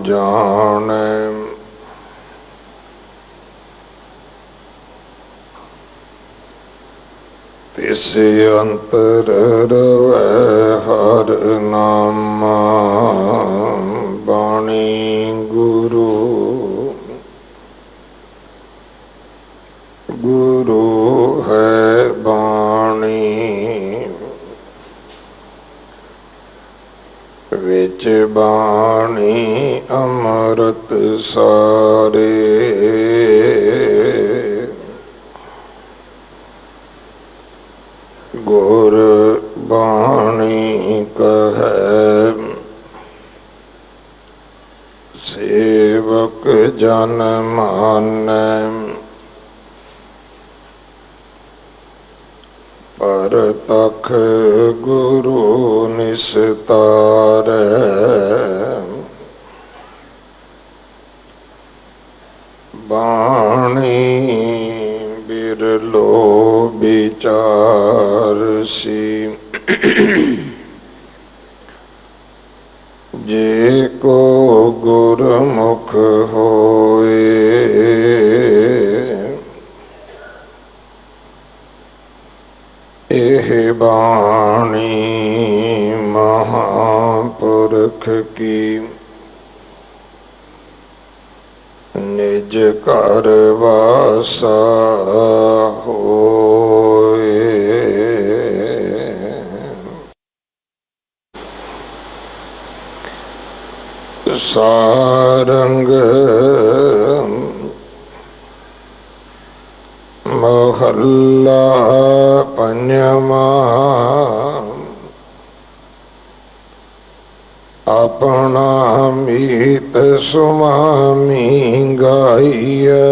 जाने तिस अंतर रवै हर नामा। बाणी गुरु गुरु है बाणी, विच बाणी अमृत सारे। गुर बाणी कहे सेवक जन मानै। पर तख गुरु निस्तारै। बाणी बिरलो विचारसी, जे को गुरमुख होए। एह बाणी महापुरख की, निज घर वासा होए। सारंग महला पंजवा। अपना मीत सुमामी गाइए।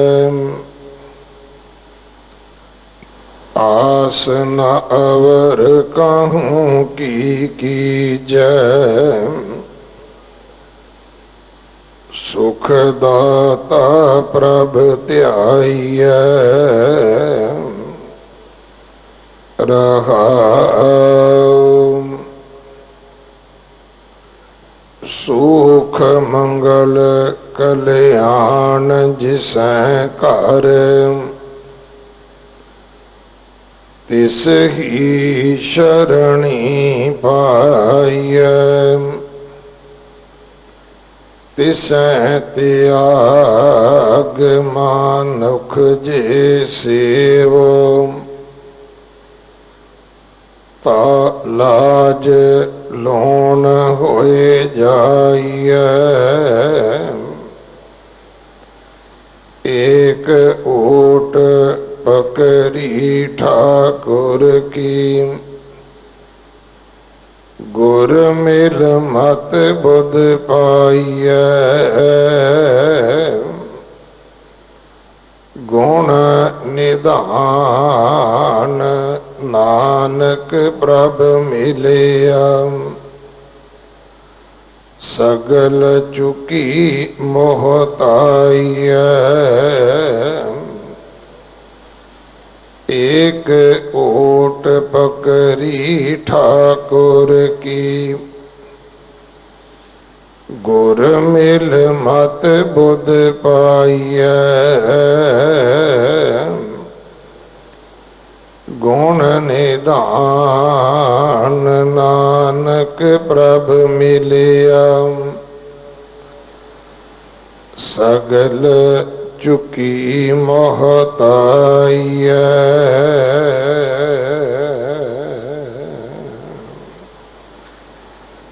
आस न अवर कहूँ की जय। सुखदाता प्रभ ध्याइए। रहाओ सुख मंगल कल्याण जिसै कर। तिस ही शरणी पाइयै। तिसै त्याग मानुख जे सेवो। ता लाज लोन होए जाइए। एक ओट पकड़ी ठाकुर की। गुर मिल मत बुध पाइए। गुण निधान नानक प्रभ मिलिया। सगल चुकी मोहताइए। एक ओट पकड़ी ठाकुर की। गुर मिल मत बुध पाइए। गुण निधान नानक प्रभ मिलिया। सगल चुकी मोहताइए।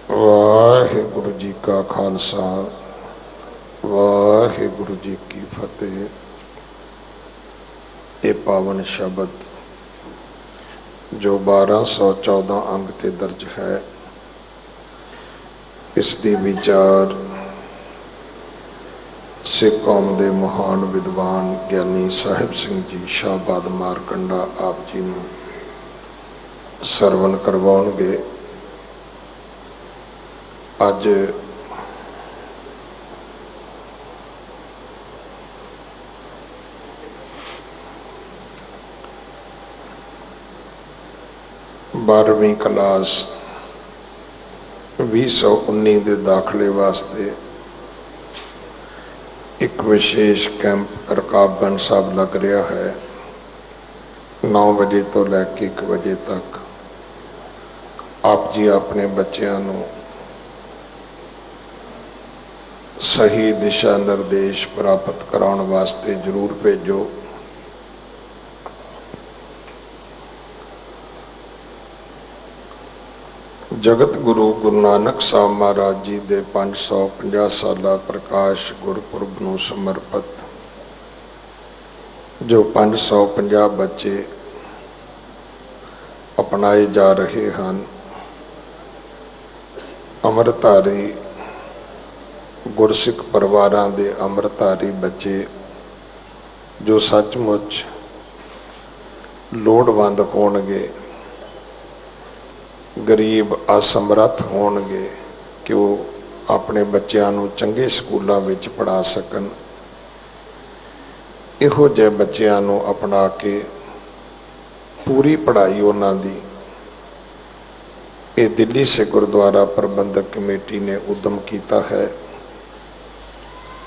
वाहिगुरु जी का खालसा, वाहिगुरु जी की फतेह। ये पावन शब्द जो 1214 अंग ते दर्ज है, इसकी विचार सिख कौम के महान विद्वान ज्ञानी साहिब सिंह जी शाहबाद मारकंडा आप जी ने सरवण करवाउणगे। अज बारहवीं क्लास 2019 ਦੇ ਦਾਖਲੇ ਵਾਸਤੇ ਇੱਕ ਵਿਸ਼ੇਸ਼ ਕੈਂਪ ਰਕਾਬਗੰਜ ਸਾਹਿਬ ਲੱਗ ਰਿਹਾ ਹੈ। 9 ਵਜੇ ਤੋਂ ਲੈ ਕੇ 1 ਵਜੇ ਤੱਕ ਆਪ ਜੀ ਆਪਣੇ ਬੱਚਿਆਂ ਨੂੰ ਸਹੀ ਦਿਸ਼ਾ ਨਿਰਦੇਸ਼ ਪ੍ਰਾਪਤ ਕਰਾਉਣ ਵਾਸਤੇ ਜ਼ਰੂਰ ਭੇਜੋ। ਜਗਤ ਗੁਰੂ ਗੁਰੂ ਨਾਨਕ ਸਾਹਿਬ ਮਹਾਰਾਜ ਜੀ ਦੇ 550 ਸਾਲਾ ਪ੍ਰਕਾਸ਼ ਗੁਰਪੁਰਬ ਨੂੰ ਸਮਰਪਿਤ ਜੋ 550 ਬੱਚੇ ਅਪਣਾਏ ਜਾ ਰਹੇ ਹਨ। ਅੰਮ੍ਰਿਤਧਾਰੀ ਗੁਰਸਿੱਖ ਪਰਿਵਾਰਾਂ ਦੇ ਅੰਮ੍ਰਿਤਧਾਰੀ ਬੱਚੇ ਜੋ ਸੱਚਮੁੱਚ ਲੋੜਵੰਦ ਹੋਣਗੇ, ਗਰੀਬ ਅਸਮਰੱਥ ਹੋਣਗੇ ਕਿ ਉਹ ਆਪਣੇ ਬੱਚਿਆਂ ਨੂੰ ਚੰਗੇ ਸਕੂਲਾਂ ਵਿੱਚ ਪੜ੍ਹਾ ਸਕਣ। ਇਹੋ ਜਿਹੇ ਬੱਚਿਆਂ ਨੂੰ ਅਪਣਾ ਕੇ ਪੂਰੀ ਪੜ੍ਹਾਈ ਉਹਨਾਂ ਦੀ ਇਹ ਦਿੱਲੀ ਸਿੱਖ ਗੁਰਦੁਆਰਾ ਪ੍ਰਬੰਧਕ ਕਮੇਟੀ ਨੇ ਉਦਮ ਕੀਤਾ ਹੈ।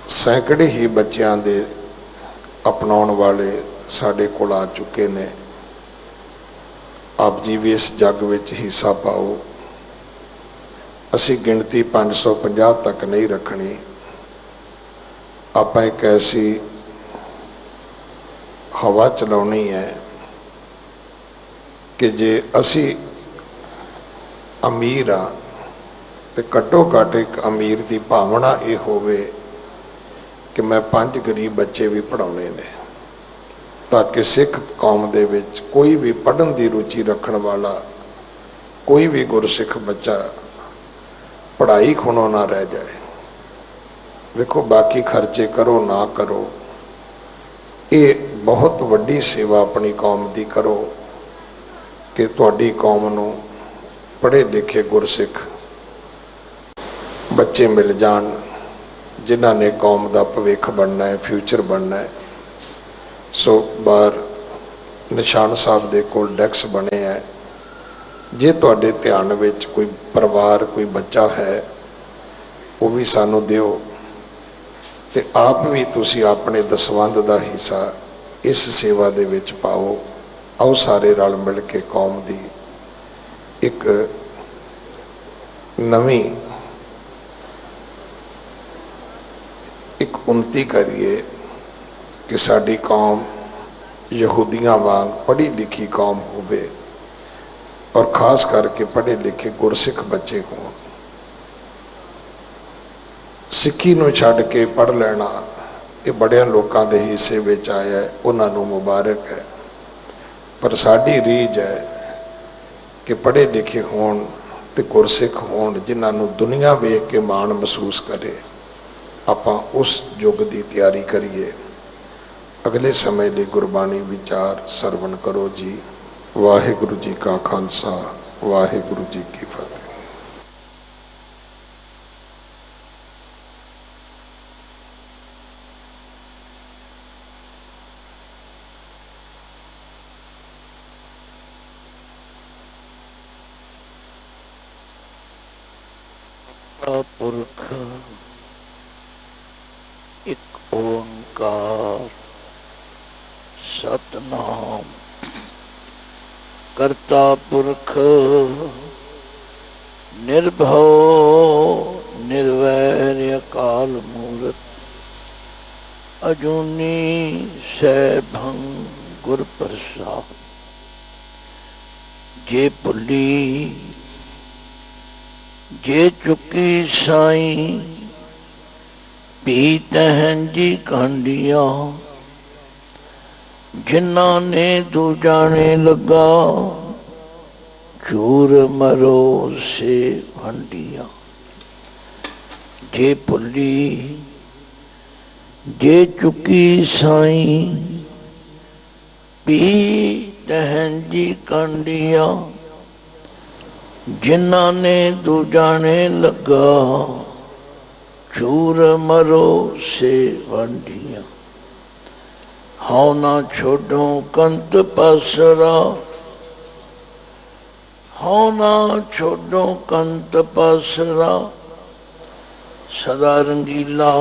ਸੈਂਕੜੇ ਹੀ ਬੱਚਿਆਂ ਦੇ ਅਪਣਾਉਣ ਵਾਲੇ ਸਾਡੇ ਕੋਲ ਆ ਚੁੱਕੇ ਨੇ। ਆਪ ਜੀ ਵੀ ਇਸ ਜੱਗ ਵਿੱਚ ਹਿੱਸਾ ਪਾਓ। ਅਸੀਂ ਗਿਣਤੀ 550 ਤੱਕ ਨਹੀਂ ਰੱਖਣੀ। ਆਪਾਂ ਇੱਕ ਐਸੀ ਹਵਾ ਚਲਾਉਣੀ ਹੈ ਕਿ ਜੇ ਅਸੀਂ ਅਮੀਰ ਹਾਂ ਤੇ ਘੱਟੋ ਘੱਟ ਇੱਕ ਅਮੀਰ ਦੀ ਭਾਵਨਾ ਇਹ ਹੋਵੇ ਕਿ ਮੈਂ 5 ਗਰੀਬ ਬੱਚੇ ਵੀ ਪੜ੍ਹਾਉਣੇ ਨੇ, ਤਾਂ ਕਿ ਸਿੱਖ ਕੌਮ ਦੇ ਵਿੱਚ ਕੋਈ ਵੀ ਪੜ੍ਹਨ ਦੀ ਰੁਚੀ ਰੱਖਣ ਵਾਲਾ ਕੋਈ ਵੀ ਗੁਰਸਿੱਖ ਬੱਚਾ ਪੜ੍ਹਾਈ ਖੁਣੋਂ ਨਾ ਰਹਿ ਜਾਏ। ਵੇਖੋ, ਬਾਕੀ ਖਰਚੇ ਕਰੋ ਨਾ ਕਰੋ, ਇਹ ਬਹੁਤ ਵੱਡੀ ਸੇਵਾ ਆਪਣੀ ਕੌਮ ਦੀ ਕਰੋ ਕਿ ਤੁਹਾਡੀ ਕੌਮ ਨੂੰ ਪੜ੍ਹੇ ਲਿਖੇ ਗੁਰਸਿੱਖ ਬੱਚੇ ਮਿਲ ਜਾਣ ਜਿਨ੍ਹਾਂ ਨੇ ਕੌਮ ਦਾ ਭਵਿੱਖ ਬਣਨਾ ਹੈ, ਫਿਊਚਰ ਬਣਨਾ ਹੈ। ਸੋ ਬਾਹਰ ਨਿਸ਼ਾਨ ਸਾਹਿਬ ਦੇ ਕੋਲ ਡੈਕਸ ਬਣੇ ਹੈ। ਜੇ ਤੁਹਾਡੇ ਧਿਆਨ ਵਿੱਚ ਕੋਈ ਪਰਿਵਾਰ ਕੋਈ ਬੱਚਾ ਹੈ ਉਹ ਵੀ ਸਾਨੂੰ ਦਿਓ ਤੇ ਆਪ ਵੀ ਤੁਸੀਂ ਆਪਣੇ ਦਸਵੰਧ ਦਾ ਹਿੱਸਾ ਇਸ ਸੇਵਾ ਦੇ ਵਿੱਚ ਪਾਓ। ਆਓ ਸਾਰੇ ਰਲ ਮਿਲ ਕੇ ਕੌਮ ਦੀ ਇੱਕ ਨਵੀਂ ਇੱਕ ਉન્નਤੀ ਕਰੀਏ ਕਿ ਸਾਡੀ ਕੌਮ ਯਹੂਦੀਆਂ ਵਾਂਗ ਪੜ੍ਹੀ ਲਿਖੀ ਕੌਮ ਹੋਵੇ ਔਰ ਖਾਸ ਕਰਕੇ ਪੜ੍ਹੇ ਲਿਖੇ ਗੁਰਸਿੱਖ ਬੱਚੇ ਹੋਣ। ਸਿੱਖੀ ਨੂੰ ਛੱਡ ਕੇ ਪੜ੍ਹ ਲੈਣਾ ਇਹ ਬੜਿਆਂ ਲੋਕਾਂ ਦੇ ਹਿੱਸੇ ਵਿੱਚ ਆਇਆ ਹੈ, ਉਹਨਾਂ ਨੂੰ ਮੁਬਾਰਕ ਹੈ। ਪਰ ਸਾਡੀ ਰੀਝ ਹੈ ਕਿ ਪੜ੍ਹੇ ਲਿਖੇ ਹੋਣ ਤੇ ਗੁਰਸਿੱਖ ਹੋਣ ਜਿਨ੍ਹਾਂ ਨੂੰ ਦੁਨੀਆ ਵੇਖ ਕੇ ਮਾਣ ਮਹਿਸੂਸ ਕਰੇ। ਆਪਾਂ ਉਸ ਯੁੱਗ ਦੀ ਤਿਆਰੀ ਕਰੀਏ। ਅਗਲੇ ਸਮੇਂ ਲਈ ਗੁਰਬਾਣੀ ਵਿਚਾਰ ਸਰਵਣ ਕਰੋ ਜੀ। ਵਾਹਿਗੁਰੂ ਜੀ ਕਾ ਖਾਲਸਾ, ਵਾਹਿਗੁਰੂ ਜੀ ਕੀ ਫਤਿਹ। पुरख एक ओंकार सतनाम करता पुरख निर्भव निर्वैर अकाल मूरत अजूनी सैभंग गुर प्रसाद। जे भुली जे चुकी साई पी तहन जी कांडिया जिन्ना ने तू जाने लगा चूर मरो से भंडिया। जे भुली जे चुकी साई पी तहन जी कांडिया जिन्ना ने तू जाने लगा चूर मरो से वंडिया। हाँ ना छोड़ो कंत पसरा ਹਉ ਨਾ ਛੋਡੋ ਕੰਤ ਪਾਸਰਾ, ਸਦਾ ਰੰਗੀਲਾ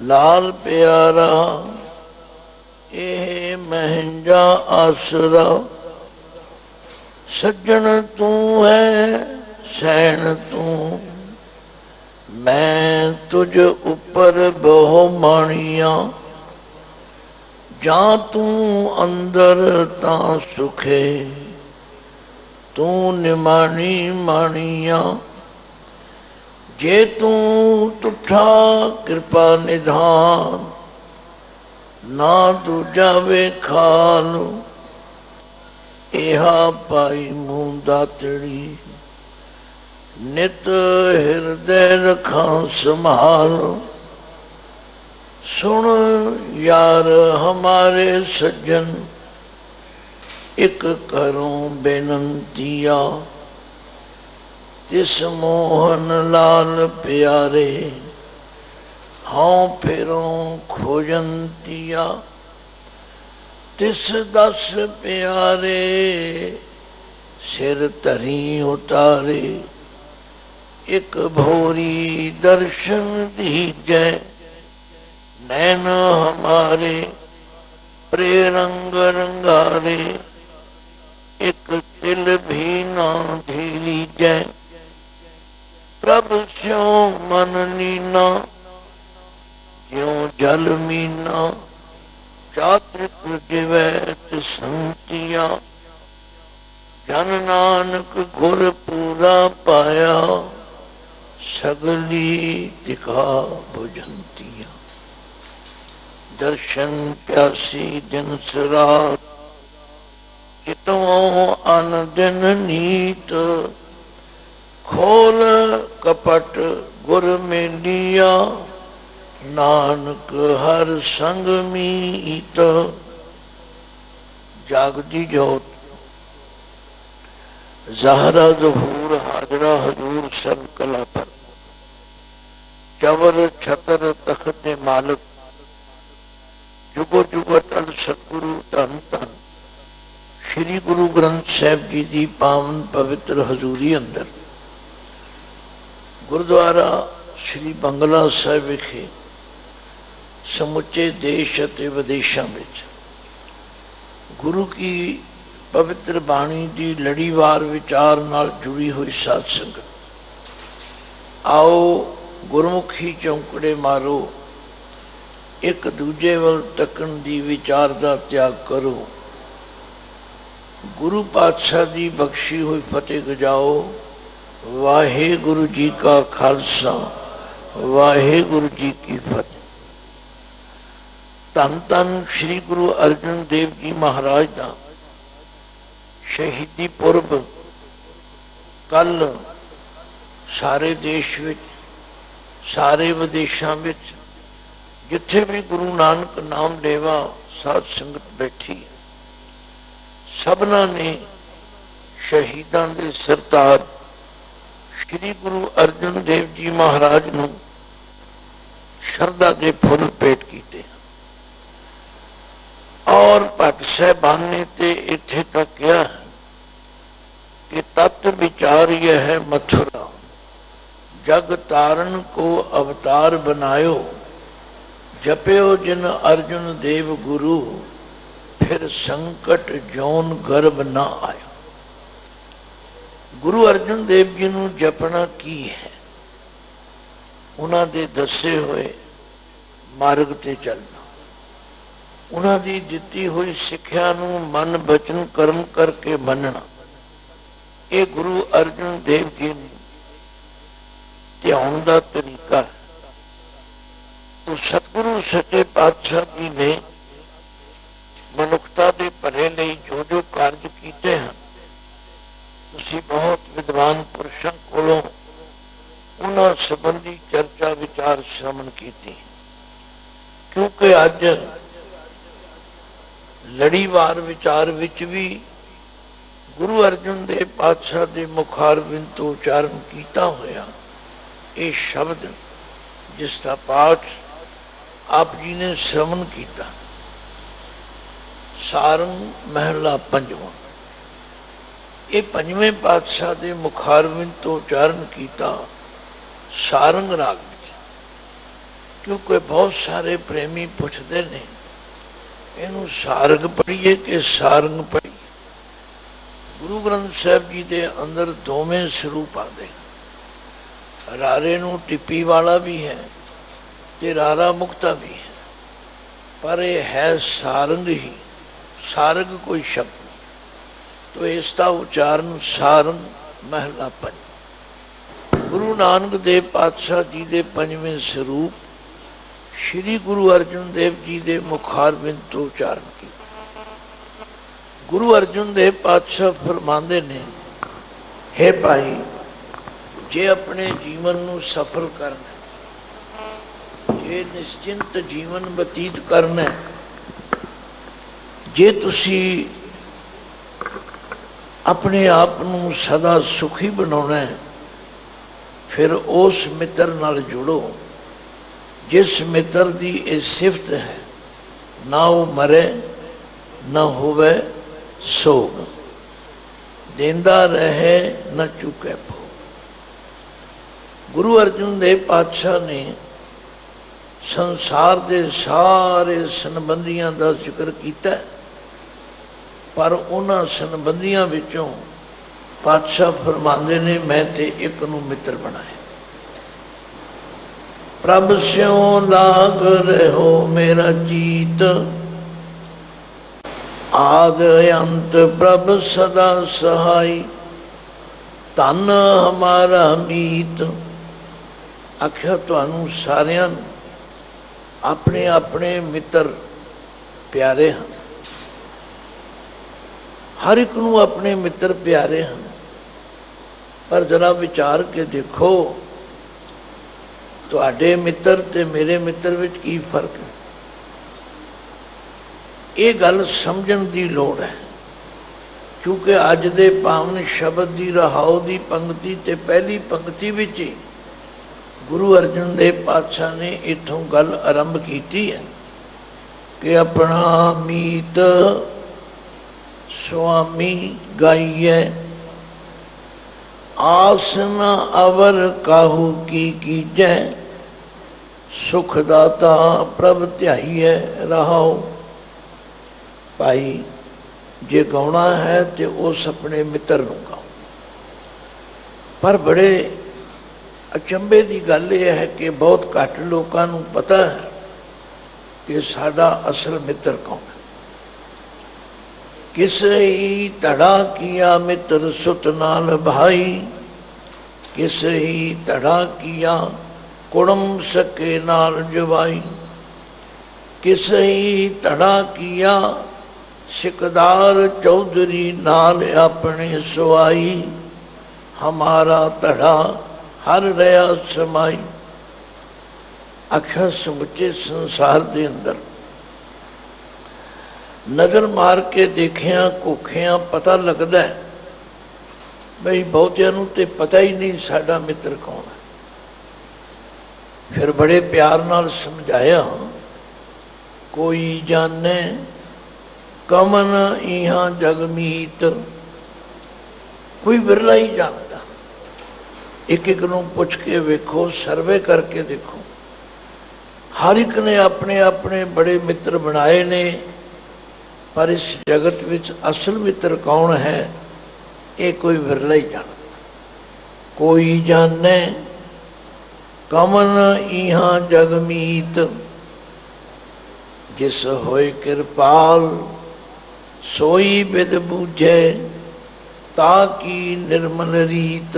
ਲਾਲ ਪਿਆਰਾ, ਇਹ ਮਹਿੰਜਾ ਆਸਰਾ। ਸੱਜਣ ਤੂੰ ਹੈ ਸੈਣ ਤੂੰ, ਮੈਂ ਤੁਝ ਉੱਪਰ ਬਹੁ ਮਾਣੀਆਂ। ਜਾਂ ਤੂੰ ਅੰਦਰ ਤਾਂ ਸੁਖੇ, ਤੂੰ ਨਿਮਾਣੀ ਮਾਣੀਆਂ। ਜੇ ਤੂੰ ਤੁਠਾ ਕਿਰਪਾ ਨਿਧਾਨ, ਨਾ ਦੂਜਾ ਵੇਖਾਲ। ਇਹਾ ਪਾਈ ਮੂੰ ਦਾਤੜੀ, ਨਿਤ ਹਿਰਦੈ ਰਖਾਂ ਸੰਭਾਲ। ਸੁਣ यार हमारे सज्जन, एक करूं बेनंतिया। तिस मोहन लाल प्यारे, हाँ फिरों खोजंतिया। तिस दस प्यारे, सिर धरी उतारे। एक भोरी दर्शन दीजै, नैन हमारे प्रेरंग रंगारे। एक तिल भी ना धीरी जय, प्रभ स्यों मन नीना। ज्यों जल मीना, चात्रिक जिवैत संतिया। जन नानक गुर पूरा पाया, सगली तिका भुजंतिया। दर्शन प्यासी दिन सरात, चितवों अन दिन नीत। खोल कपट गुर मेलिया, नानक हर संग मीत। जागती जोत ज़हरा ज़हूर हाजरा हजूर सर्व कला पर। चवर छतर तख्त मालिक, जुगो जुगो अटल सतगुरु धन धन श्री गुरु ग्रंथ साहिब जी की पावन पवित्र हजूरी अंदर गुरुद्वारा श्री बंगला साहिब विखे समुचे देश ਅਤੇ विदेशों में गुरु की पवित्र बाणी की लड़ीवार विचार नाल जुड़ी हुई साध संगत। आओ गुरमुखी चौंकड़े मारो, एक दूजे वल तकन दी विचार दा त्याग करो। गुरु पातशाह दी बख्शी हुई फतेह गजाओ। वाहे गुरु जी का खालसा, वाहे गुरु जी की फतेह। धन धन श्री गुरु अर्जन देव जी महाराज दा शहीदी पुरब कल सारे देश विच सारे विदेशों में जिथे भी गुरु नानक नाम लेवा साध संगत बैठी, सबना ने शहीदां दे सरताज श्री गुरु अर्जन देव जी महाराज नूं शरदा के फुल भेंट कीते। और भट्ट साहबान ने ते इत्थे तक कहा कि तत् विचार यह है मथुरा, जग तारण को अवतार बनायो। जप्यो जिन अर्जुन देव गुरु, फिर संकट जौन गर्भ ना आयो। गुरु अर्जुन देव जी नूं जपना की है? उन्हां दे दसे हुए मार्ग ते चलना, उन्हां दी दिती हुई सिक्ख्या नूं मन बचन कर्म करके मनना। ये गुरु अर्जुन देव जी ने ध्यान दा तरीका है। तो सतगुरु सच्चे पातशाह जी ने मनुखता के भले लिए जो जो कार्य किए हैं, तुसी बहुत विद्वान पुरुषों कोलों उन्हां संबंधी चर्चा विचार श्रवण की। क्योंकि अज लड़ीवार विचार विच भी गुरु अर्जुन देव पातशाह के मुखारबिंद तो उचारण किया होया ये शब्द जिसका पाठ आप जी ने श्रवण किया। सारंग महला पंजवां। ਇਹ ਪੰਜਵੇਂ ਪਾਤਸ਼ਾਹ ਦੇ ਮੁਖਾਰਬਿੰਦ ਤੋਂ ਉਚਾਰਨ ਕੀਤਾ ਸਾਰੰਗ ਰਾਗ ਵਿੱਚ। ਕਿਉਂਕਿ ਬਹੁਤ ਸਾਰੇ ਪ੍ਰੇਮੀ ਪੁੱਛਦੇ ਨੇ ਇਹਨੂੰ ਸਾਰੰਗ ਪੜ੍ਹੀਏ ਕਿ ਸਾਰੰਗ ਪੜ੍ਹੀਏ। ਗੁਰੂ ਗ੍ਰੰਥ ਸਾਹਿਬ ਜੀ ਦੇ ਅੰਦਰ ਦੋਵੇਂ ਸਰੂਪ ਆਉਂਦੇ, ਰਾਰੇ ਨੂੰ ਟਿੱਪੀ ਵਾਲਾ ਵੀ ਹੈ ਤੇ ਰਾਰਾ ਮੁਕਤਾ ਵੀ ਹੈ, ਪਰ ਇਹ ਹੈ ਸਾਰੰਗ ਹੀ, ਸਾਰੰਗ ਕੋਈ ਸ਼ਬਦ ਨਹੀਂ। तो इसका उच्चारण सारंग महला पंज। गुरु नानक देव पातशाह जी के पंजवें स्वरूप श्री गुरु अर्जुन देव जी के मुखारबिंद तो उच्चारण किया। गुरु अर्जुन देव पातशाह फरमाते ने, हे भाई, जे अपने जीवन को सफल करना, जे निश्चिंत जीवन बतीत करना, जे तुसी अपने आप को सदा सुखी बनाना है, फिर उस मित्र नाल जुड़ो जिस मित्र की ये सिफत है, ना वो मरे न होवे सोग, देंदा रहे न चुके भोग। गुरु अर्जुन देव पातशाह ने संसार के सारे संबंधियों का जिक्र किया, पर उन्हां संबंधियों विचों पातशाह फरमाते ने, मैं ते एक नूं मित्र बनाया। प्रभ स्यों लाग रहो मेरा जीत, आद अंत प्रभ सदा सहाय, धन हमारा मीत। आख्या तुहानूं सारियां नूं अपने अपने मित्र प्यारे हैं, हर एक नूं अपने मित्र प्यारे हैं, पर जरा विचार के देखो तुहाडे मित्र ते मेरे मित्र विच की फर्क है। ये गल समझण दी लोड़ है, क्योंकि अज दे पावन शब्द की रहाओ की पंक्ति ते पहली पंक्ति विच ही गुरु अर्जुन देव पातशाह ने इथों गल आरंभ की है कि अपना मीत स्वामी गाइए, आसन अवर काहू की कीजै, सुखदाता प्रभ ध्याइए रहाओ। भाई, जे गाउना है तो उस अपने मित्र नूं गाओ। पर बड़े अचंभे की गल यह है कि बहुत घट लोगों नूं पता है कि साडा असल मित्र कौन है। किस ही धड़ा किया मित्र सुत नाल भाई, किस ही धड़ा किया कुड़म सके नाल जवाई, किस ही धड़ा किया सिकदार चौधरी नाल अपने सुआई, हमारा धड़ा हर रहा समाई। आख्या समुचे संसार के अंदर नज़र मार के देखिया घोखिया पता लगता है बई बहुतिया नूं ते पता ही नहीं साडा मित्र कौन है। फिर बड़े प्यार नाल समझाया, कोई जाने कमन इहां जगमीत, कोई बिरला ही जानता। एक एक नूं पुछ के वेखो, सर्वे करके देखो, हर एक ने अपने अपने बड़े मित्र बनाए ने, पर इस जगत विच असल मित्र कौन है ये कोई विरला ही जानता। कोई जाने कमन इहां जगमीत, जिस होए कृपाल सोई बिद बूझे, ताकि निर्मल रीत।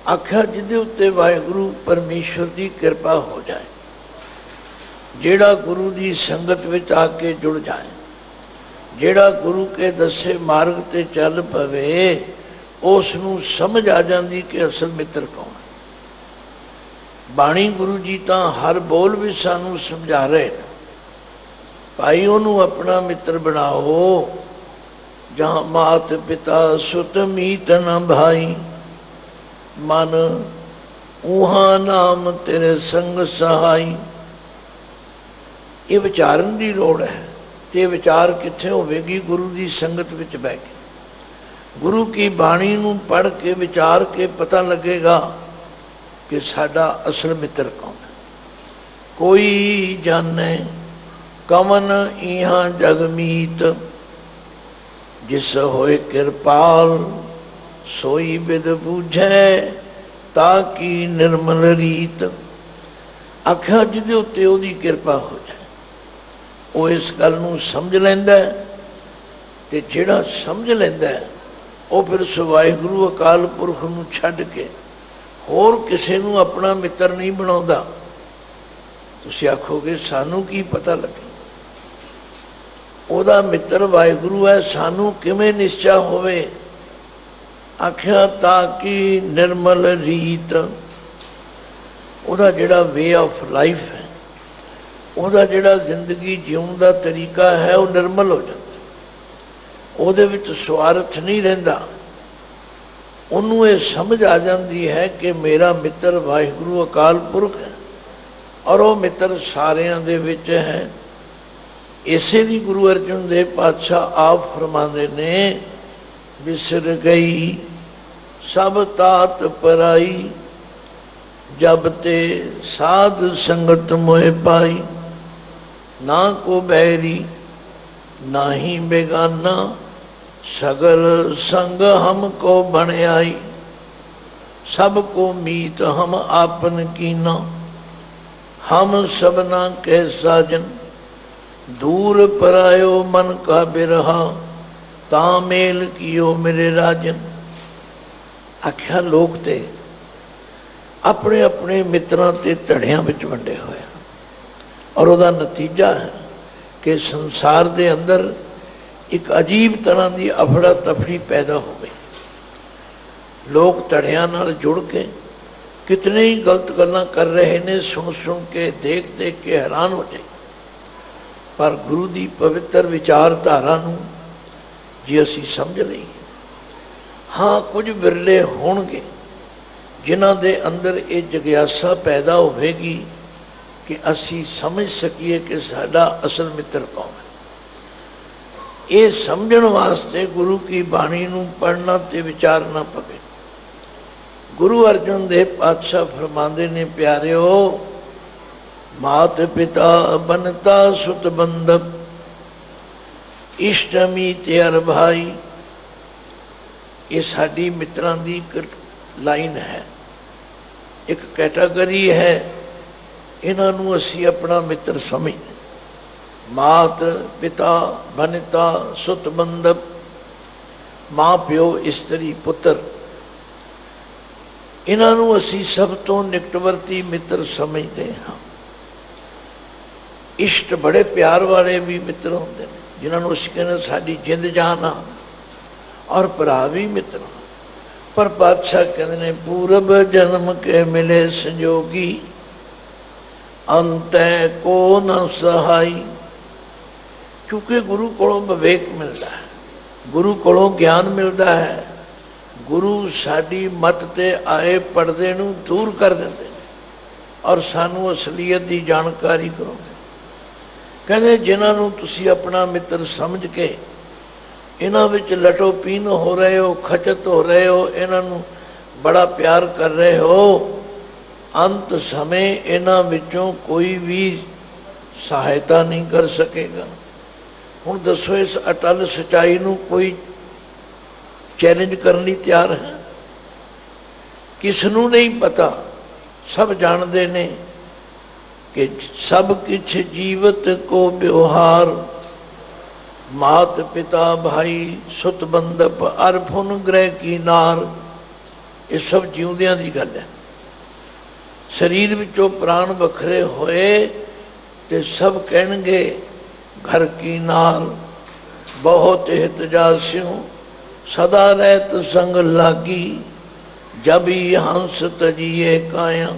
आख्या जिदे उत्ते वाहिगुरु परमेश्वर की कृपा हो जाए, जेड़ा गुरु की संगत विच आके जुड़ जाए, जेड़ा गुरु के दसे मार्ग ते चल पवे, उसनूं समझ आ जाती कि असल मित्र कौन है। बाणी गुरु जी तो हर बोल भी सानू समझा रहे हैं, भाई उन्होंने अपना मित्र बनाओ, जहाँ मात पिता सुत मीत न भाई, मन उहाँ नाम तेरे संग सहाई। ये विचारन की लोड़ है, तो विचार कित्थे होवेगी? गुरु की संगत विच बह के। गुरु की बाणी नूं पढ़ के विचार के पता लगेगा कि साडा असल मित्र कौन है। कोई जाने कवन इहाँ जगमीत, जिस होए कृपाल सोई बिद बूझे ताकि निर्मल रीत। आख्या जिहदे उत्ते ओहदी किरपा हो जाए वो इस गल नूं समझ लैंदा है, ते जिहड़ा समझ लैंदा है वो फिर वाहिगुरू अकाल पुरख नूं छड्ड के होर किसे नूं अपना मित्र नहीं बनाउंदा। तुसीं आखोगे सानू की पता लगे ओहदा मित्र वाहिगुरू है, सानू किवें निश्चा होवे। आख्या ताकि निर्मल रीत, ओहदा जिहड़ा वे ऑफ लाइफ है, ओहदा जिहड़ा जिंदगी जीउण दा तरीका है वो निर्मल हो जाता, ਉਹਦੇ ਵਿੱਚ स्वार्थ नहीं रहिंदा। ਉਹਨੂੰ ਇਹ समझ आ जाती है कि मेरा मित्र वाहिगुरू अकाल पुरख है और वो मित्र सारिਆਂ ਦੇ ਵਿੱਚ है। इसे भी गुरु अर्जन देव पातशाह आप फरमाते ने, बिसर गई सब तात पराई, जब ते साध संगत मोह पाई। ना को बैरी ना ही बेगाना, सगल संग हमको बन आई। सबको मीत हम आपन कीना, हम सबना के साजन। दूर परायो मन का बिरहा, तामेल कियो मेरे राजन। आख्या लोग ते अपने अपने मित्रों ते धड़ियां विच वंडे हुए और उसका नतीजा है कि संसार के अंदर एक अजीब तरह की अफड़ा तफड़ी पैदा हो गई। लोग धड़ियां नाल जुड़ के कितने ही गलत गल्लां कर रहे ने, सुन सुन के देख देख के हैरान हो जाए। पर गुरु की पवित्र विचारधारा नूं जे असीं समझ लईए, हाँ कुछ बिरले होणगे जिन्हां दे अंदर ये जिग्यासा पैदा होवेगी कि असी समझ सकीए कि साडा असल मित्र कौन है। ये समझण वास्ते गुरु की बाणी नूं पढ़ना ते विचारना पवे। गुरु अर्जन देव पातशाह फरमांदे ने, प्यारिओ मात पिता बनता सुत बंधप, इष्ट मीत अर भाई। ये साडी मित्रां दी लाइन है, एक कैटागरी है। इन्हां नूं असीं अपना मित्र समझते। मात पिता बनता सुत बंधप, माँ प्यो इस्त्री पुत्र, इन्हां नूं असीं सब तो निकटवर्ती मित्र समझते हाँ। इष्ट बड़े प्यार वाले भी मित्र होंदे ने, जिन्हां नूं असीं कहने साडी जिंद जान आ, और भरा भी मित्र। पर पातशाह कहते ने, पूरब जन्म के मिले संजोगी, अंत को न सहाई। क्योंकि गुरु कोलों विवेक मिलता है, गुरु कोलों ज्ञान मिलता है। गुरु साडी मत ते आए पर्दे नूं दूर कर देंदे और सानू असलीयत की जानकारी कराउंदे। कहते जिन्हां नूं तुसीं अपना मित्र समझ के इन्हां विच लटो पीन हो रहे हो, खचत हो रहे हो, इन्हां नूं बड़ा प्यार कर रहे हो, अंत समय इन्हां विचों कोई भी सहायता नहीं कर सकेगा। हुण दसो इस अटल सच्चाई नूं कोई चैलेंज करने तैयार है? किसनूं नहीं पता, सब जानते ने कि सब किछ जीवत को व्यवहार, मात पिता भाई सुत बंधप अर फुन ग्रह की नार। ये सब जिउंदियां दी गल है। शरीर विचों प्राण वखरे होए ते सब कहणगे घर की नार, बहुत हित जास्यों सदा रहत संग लागी, जब ही हंस तजिए काया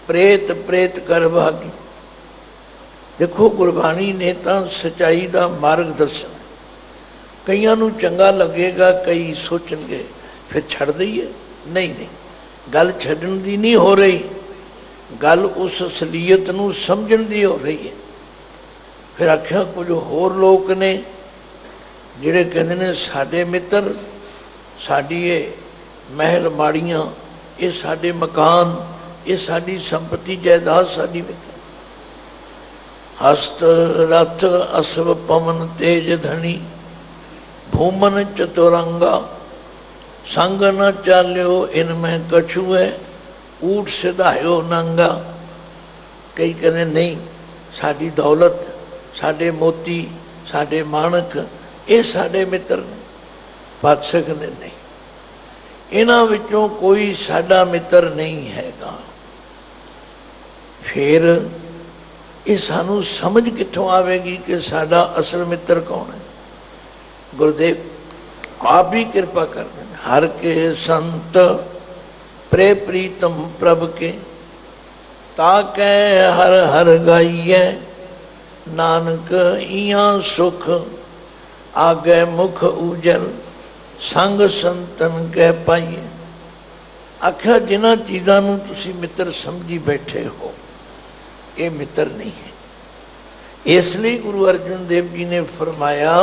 प्रेत प्रेत कर भागी। देखो गुरबाणी ने तो सच्चाई का मार्ग दसना। कईयां नूं चंगा लगेगा, कई सोचणगे फिर छड़ दईए। नहीं नहीं, गल छड्डण दी नहीं हो रही, गल उस असलीयत नूं समझण दी हो रही है। फिर आख्या कुछ होर लोग ने जिहड़े कहंदे ने साडे मित्र साड़ी ये महल माड़ियाँ, ये साडे मकान, ये साड़ी संपत्ति जायदाद साड़ी मित्र। हस्त रथ अश्व पवन तेज धनी, भूमन चतुरंगा, संग न चाल्यो इनमें कछु है, ऊट सिधायो नंगा। कई कहते नहीं साड़ी दौलत, साडे मोती, साडे माणक, ये साडे मित्र ने। पातशाह कहते नहीं, इन्हां विचों कोई साडा मित्र नहीं हैगा। फिर ये सानू समझ कित्थों आवेगी कि साडा असल मित्र कौन है? गुरुदेव आप ही कृपा कर दें। हर के संत प्रे प्रीतम प्रभ के, ताकै हर हर गाइए, नानक इया सुख, आगे मुख उजल, संग संतन कह पाइए। आख्या जिन्हां चीज़ां नूं तुसीं मित्र समझी बैठे हो, ये मित्र नहीं है। इसलिए गुरु अर्जन देव जी ने फरमाया,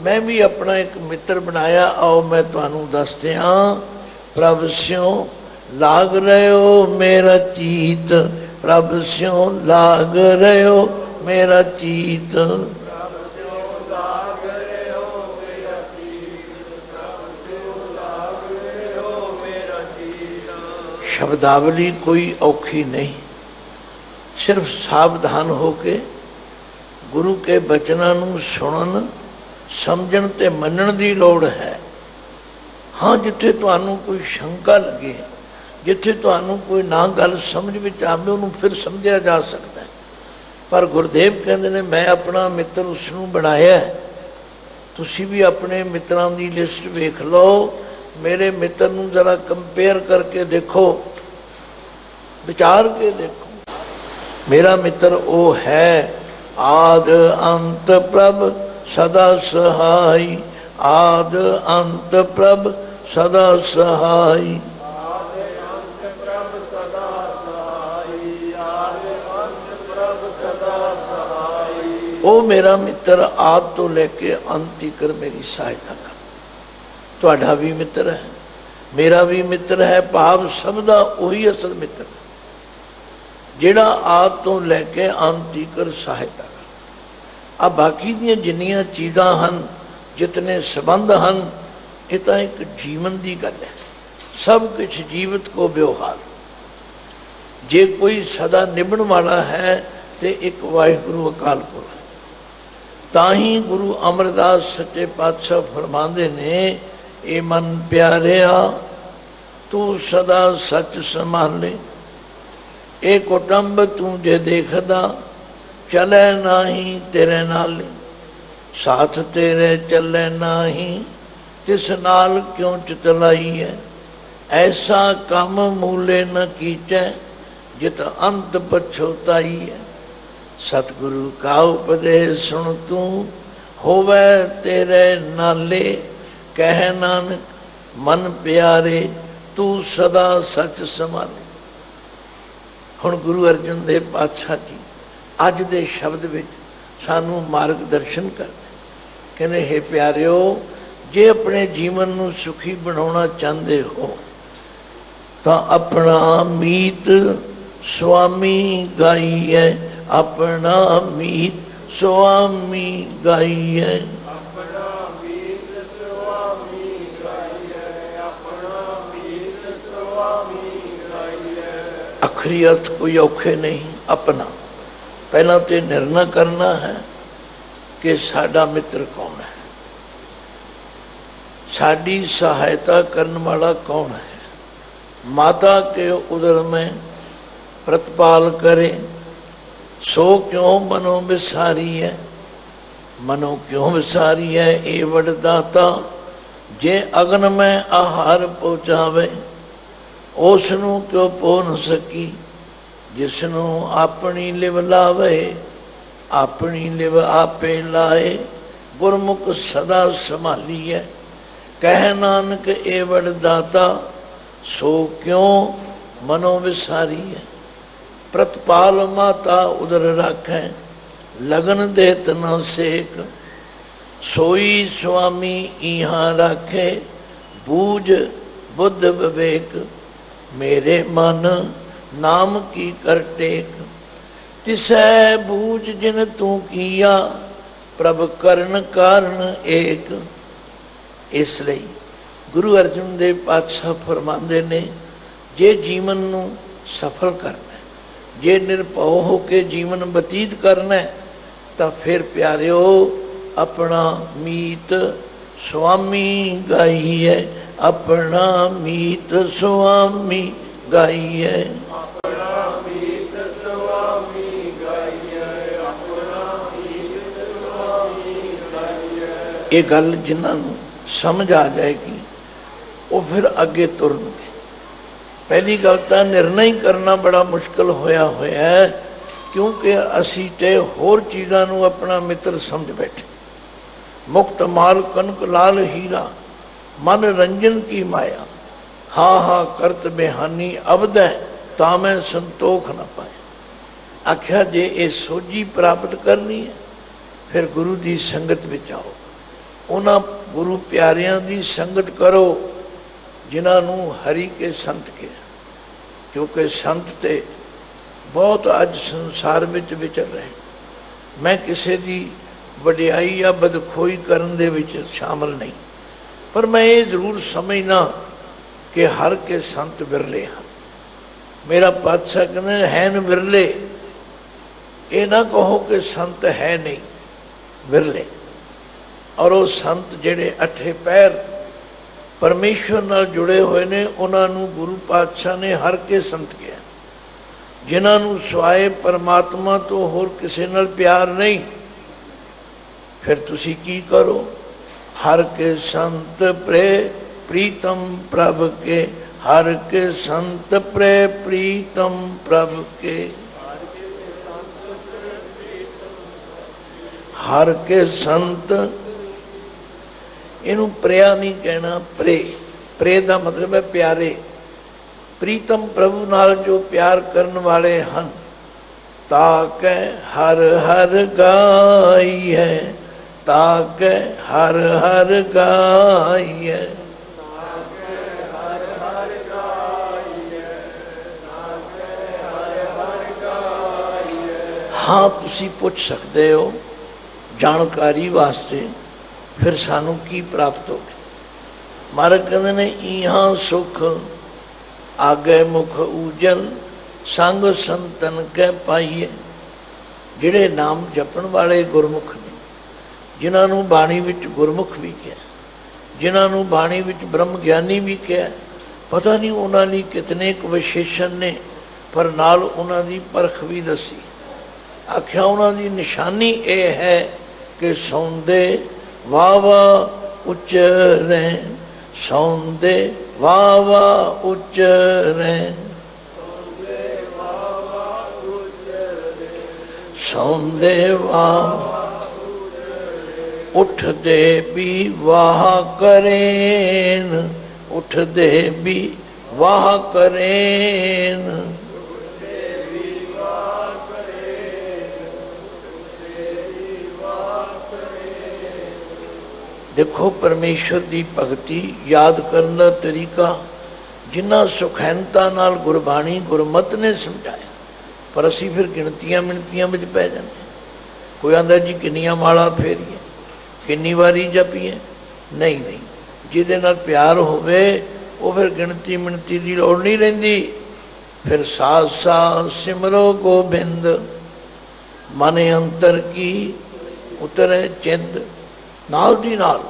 मैं भी अपना एक मित्र बनाया, आओ मैं तुहानू दस दियां। प्रभ स्यों लाग रहे हो मेरा चीत, प्रभ स्यों लाग रहे हो मेरा चीत। शब्दावली कोई औखी नहीं, सिर्फ सावधान होके गुरु के बचनों नूं सुनन, समझण ते मनण दी लोड़ है। हाँ, जिथे तुहानू कोई शंका लगे, जिथे तुहानू कोई ना गल समझ विच आवे, उन्होंने फिर समझा जा सकता है। पर गुरुदेव कहते हैं मैं अपना मित्र उसनू बनाया। तुसी भी अपने मित्रां दी लिस्ट वेख लो, मेरे मित्र नू जरा कंपेयर करके देखो, विचार के देखो। मेरा मित्र वो है, आद अंत प्रभ सदा सहाय, आद अंत प्रभ सदा सहाय। वो मेरा मित्र आद तो लेके अंत तक मेरी सहायता कर। तुहाडा भी मित्र है, मेरा भी मित्र है, भाव सब दा वही असल मित्र है, जिहड़ा आद तो लैके अंत तक सहायता कर। अब बाकी दियां जिन्नियां चीज़ां हन, जितने संबंध हन, ये तो एक जीवन की गल है। सब कुछ जीवित को व्यवहार। जे कोई सदा निभण वाला है तो एक वाहिगुरु अकाल पुरख। ताही गुरु अमरदास सच्चे पातशाह फरमांदे ने, ए मन प्यारिया तू सदा सच संभाले, ए कुटुंब तू जे देखदा, चले नाही तेरे नाल, साथ तेरे चले नाही, तिस नाल क्यों चितलाई है। ऐसा कम मूले न कीचै, जित अंत पछोताई है। सतगुरु का उपदेश सुन तू, होवे तेरे नाले, कह नानक मन प्यारे, तू सदा सच संभाले। हुण गुरु अर्जन देव पातशाह जी अज दे शब्द विच सानू मार्गदर्शन करते, कहने हे प्यारिओ, जे अपने जीवन नू सुखी बनाना चाहते हो तो अपना मीत स्वामी गाइए, अपना मीत स्वामी गाइए। आखिरी अर्थ कोई औखे नहीं। अपना पहला तो निर्णय करना है कि साडा मित्र कौन है, साड़ी सहायता करने वाला कौन है। माता के उदर में प्रतिपाल करे, सो क्यों मनो विसारी है। मनो क्यों विसारी है, ए वडदाता, जे अग्न में आहार पहुँचावे, उसनू क्यों पो न सकी। जिसनू अपनी लिव लावे, अपनी लिव आपे लाए, गुरमुख सदा संभालीए। कह नानक ए वडदाता, सो क्यों मनो विसारी है। प्रतिपाल माता उदर राखें, लगन देत न सेक। सोई स्वामी इहाँ राखे, बूझ बुद्ध विवेक, मेरे मन नाम की कर टेक। तिसै बूझ जिन तू किया, प्रभ ਕਰਨ ਕਾਰਨ ਏਕ। ਇਸ ਲਈ ਗੁਰੂ ਅਰਜਨ ਦੇਵ ਪਾਤਸ਼ਾਹ ਫਰਮਾਉਂਦੇ ਨੇ, ਜੇ ਜੀਵਨ ਨੂੰ ਸਫਲ ਕਰਨਾ, ਜੇ ਨਿਰਭਉ ਹੋ ਕੇ ਜੀਵਨ ਬਤੀਤ ਕਰਨਾ, ਤਾਂ ਫਿਰ ਪਿਆਰਿਓ ਆਪਣਾ ਮੀਤ ਸੁਆਮੀ ਗਾਈਏ, ਆਪਣਾ ਮੀਤ ਸੁਆਮੀ ਗਾਈਏ। ਇਹ ਗੱਲ ਜਿਨ੍ਹਾਂ ਨੂੰ ਸਮਝ ਆ ਜਾਏਗੀ ਉਹ ਫਿਰ ਅੱਗੇ ਤੁਰਨਗੇ। ਪਹਿਲੀ ਗੱਲ ਤਾਂ ਨਿਰਣਾ ਹੀ ਕਰਨਾ ਬੜਾ ਮੁਸ਼ਕਲ ਹੋਇਆ ਹੈ, ਕਿਉਂਕਿ ਅਸੀਂ ਤੇ ਹੋਰ ਚੀਜ਼ਾਂ ਨੂੰ ਆਪਣਾ ਮਿੱਤਰ ਸਮਝ ਬੈਠੇ। ਮੁਕਤ ਮਾਲ ਕਨਕ ਲਾਲ ਹੀਰਾ, ਮਨ ਰੰਜਨ ਕੀ ਮਾਇਆ, ਹਾ ਹਾ ਕਰਤ ਬਿਹਾਨੀ ਅਬਦੈ, ਤਾਂ ਮੈਂ ਸੰਤੋਖ ਨਾ ਪਾਇਆ। ਆਖਿਆ ਜੇ ਇਹ ਸੋਝੀ ਪ੍ਰਾਪਤ ਕਰਨੀ ਹੈ, ਫਿਰ ਗੁਰੂ ਦੀ ਸੰਗਤ ਵਿੱਚ ਆਓ, ਉਹਨਾਂ ਗੁਰੂ ਪਿਆਰਿਆਂ ਦੀ ਸੰਗਤ ਕਰੋ ਜਿਨ੍ਹਾਂ ਨੂੰ ਹਰੀ ਕੇ ਸੰਤ ਕਿਹਾ। ਕਿਉਂਕਿ ਸੰਤ ਤੇ ਬਹੁਤ ਅੱਜ ਸੰਸਾਰ ਵਿੱਚ ਵਿਚਰ ਰਹੇ। ਮੈਂ ਕਿਸੇ ਦੀ ਵਡਿਆਈ ਜਾਂ ਬਦਖੋਈ ਕਰਨ ਦੇ ਵਿੱਚ ਸ਼ਾਮਲ ਨਹੀਂ, ਪਰ ਮੈਂ ਇਹ ਜ਼ਰੂਰ ਸਮਝਣਾ ਕਿ ਹਰ ਕੇ ਸੰਤ ਵਿਰਲੇ ਹਨ। ਮੇਰਾ ਪਾਤਸ਼ਾਹ ਕਹਿੰਦੇ ਹੈਨ ਵਿਰਲੇ, ਇਹ ਨਾ ਕਹੋ ਕਿ ਸੰਤ ਹੈ ਨਹੀਂ, ਵਿਰਲੇ। ਔਰ ਉਹ ਸੰਤ ਜਿਹੜੇ ਅਠੇ ਪੈਰ ਪਰਮੇਸ਼ਵਰ ਨਾਲ ਜੁੜੇ ਹੋਏ ਨੇ, ਉਹਨਾਂ ਨੂੰ ਗੁਰੂ ਪਾਤਸ਼ਾਹ ਨੇ ਹਰ ਕੇ ਸੰਤ ਕਿਹਾ, ਜਿਨ੍ਹਾਂ ਨੂੰ ਸਿਵਾਏ ਪਰਮਾਤਮਾ ਤੋਂ ਹੋਰ ਕਿਸੇ ਨਾਲ ਪਿਆਰ ਨਹੀਂ। ਫਿਰ ਤੁਸੀਂ ਕੀ ਕਰੋ? ਹਰ ਕੇ ਸੰਤ ਪ੍ਰੇ ਪ੍ਰੀਤਮ ਪ੍ਰਭ ਕੇ, ਹਰ ਕੇ ਸੰਤ ਪ੍ਰੇ ਪ੍ਰੀਤਮ ਪ੍ਰਭ ਕੇ। ਹਰ ਕੇ ਸੰਤ, ਇਹਨੂੰ ਪ੍ਰਿਆ ਨਹੀਂ ਕਹਿਣਾ, ਪ੍ਰੇ। ਪ੍ਰੇ ਦਾ ਮਤਲਬ ਹੈ ਪਿਆਰੇ। ਪ੍ਰੀਤਮ ਪ੍ਰਭੂ ਨਾਲ ਜੋ ਪਿਆਰ ਕਰਨ ਵਾਲੇ ਹਨ, ਤਾਕੈ ਹਰ ਹਰ ਗਾਈਐ, ਤਾਕੈ ਹਰ ਹਰ ਗਾਈਐ। ਹਾਂ, ਤੁਸੀਂ ਪੁੱਛ ਸਕਦੇ ਹੋ ਜਾਣਕਾਰੀ ਵਾਸਤੇ ਫਿਰ ਸਾਨੂੰ ਕੀ ਪ੍ਰਾਪਤ ਹੋ ਗਿਆ। ਮਹਾਰਾਜ ਕਹਿੰਦੇ ਨੇ, ਇਹਾਂ ਸੁਖ ਆਗੇ ਮੁਖ ਊਜਲ, ਸੰਗ ਸੰਤਨ ਕੈ ਪਾਈਏ। ਜਿਹੜੇ ਨਾਮ ਜਪਣ ਵਾਲੇ ਗੁਰਮੁਖ ਨੇ, ਜਿਨ੍ਹਾਂ ਨੂੰ ਬਾਣੀ ਵਿੱਚ ਗੁਰਮੁਖ ਵੀ ਕਿਹਾ, ਜਿਨ੍ਹਾਂ ਨੂੰ ਬਾਣੀ ਵਿੱਚ ਬ੍ਰਹਮ ਗਿਆਨੀ ਵੀ ਕਿਹਾ, ਪਤਾ ਨਹੀਂ ਉਹਨਾਂ ਲਈ ਕਿਤਨੇ ਕੁ ਵਿਸ਼ੇਸ਼ਣ ਨੇ, ਪਰ ਨਾਲ ਉਹਨਾਂ ਦੀ ਪਰਖ ਵੀ ਦੱਸੀ। ਆਖਿਆ ਉਹਨਾਂ ਦੀ ਨਿਸ਼ਾਨੀ ਇਹ ਹੈ ਕਿ ਸੌਂਦੇ ਵਾਵਾ ਉੱਚ ਰਹਿਣ, ਸੌਂਦੇ ਵਾਵਾ ਉੱਚ ਰਹਿਣ, ਸੌਂਦੇ ਵਾਵਾ ਉੱਠਦੇ ਵੀ ਵਾਹ ਕਰੇਨ, ਉੱਠਦੇ ਵੀ ਵਾਹ ਕਰੇਨ। ਦੇਖੋ ਪਰਮੇਸ਼ਰ ਦੀ ਭਗਤੀ ਯਾਦ ਕਰਨ ਦਾ ਤਰੀਕਾ ਜਿੰਨਾ ਸੁਖੈਨਤਾ ਨਾਲ ਗੁਰਬਾਣੀ ਗੁਰਮਤਿ ਨੇ ਸਮਝਾਇਆ, ਪਰ ਅਸੀਂ ਫਿਰ ਗਿਣਤੀਆਂ ਮਿਣਤੀਆਂ ਵਿੱਚ ਪੈ ਜਾਂਦੇ। ਕੋਈ ਆਂਦਾ ਜੀ ਕਿੰਨੀਆਂ ਮਾਲਾ ਫੇਰੀਏ, ਕਿੰਨੀ ਵਾਰੀ ਜਪੀਏ। ਨਹੀਂ ਨਹੀਂ, ਜਿਹਦੇ ਨਾਲ ਪਿਆਰ ਹੋਵੇ ਉਹ ਫਿਰ ਗਿਣਤੀ ਮਿਣਤੀ ਦੀ ਲੋੜ ਨਹੀਂ ਰਹਿੰਦੀ। ਫਿਰ ਸਾਥ ਸਾਥ ਸਿਮਰੋ ਗੋਬਿੰਦ, ਮਨ ਅੰਤਰ ਕੀ ਉਤਰੇ ਚਿੰਦ। ਨਾਲ ਦੀ ਨਾਲ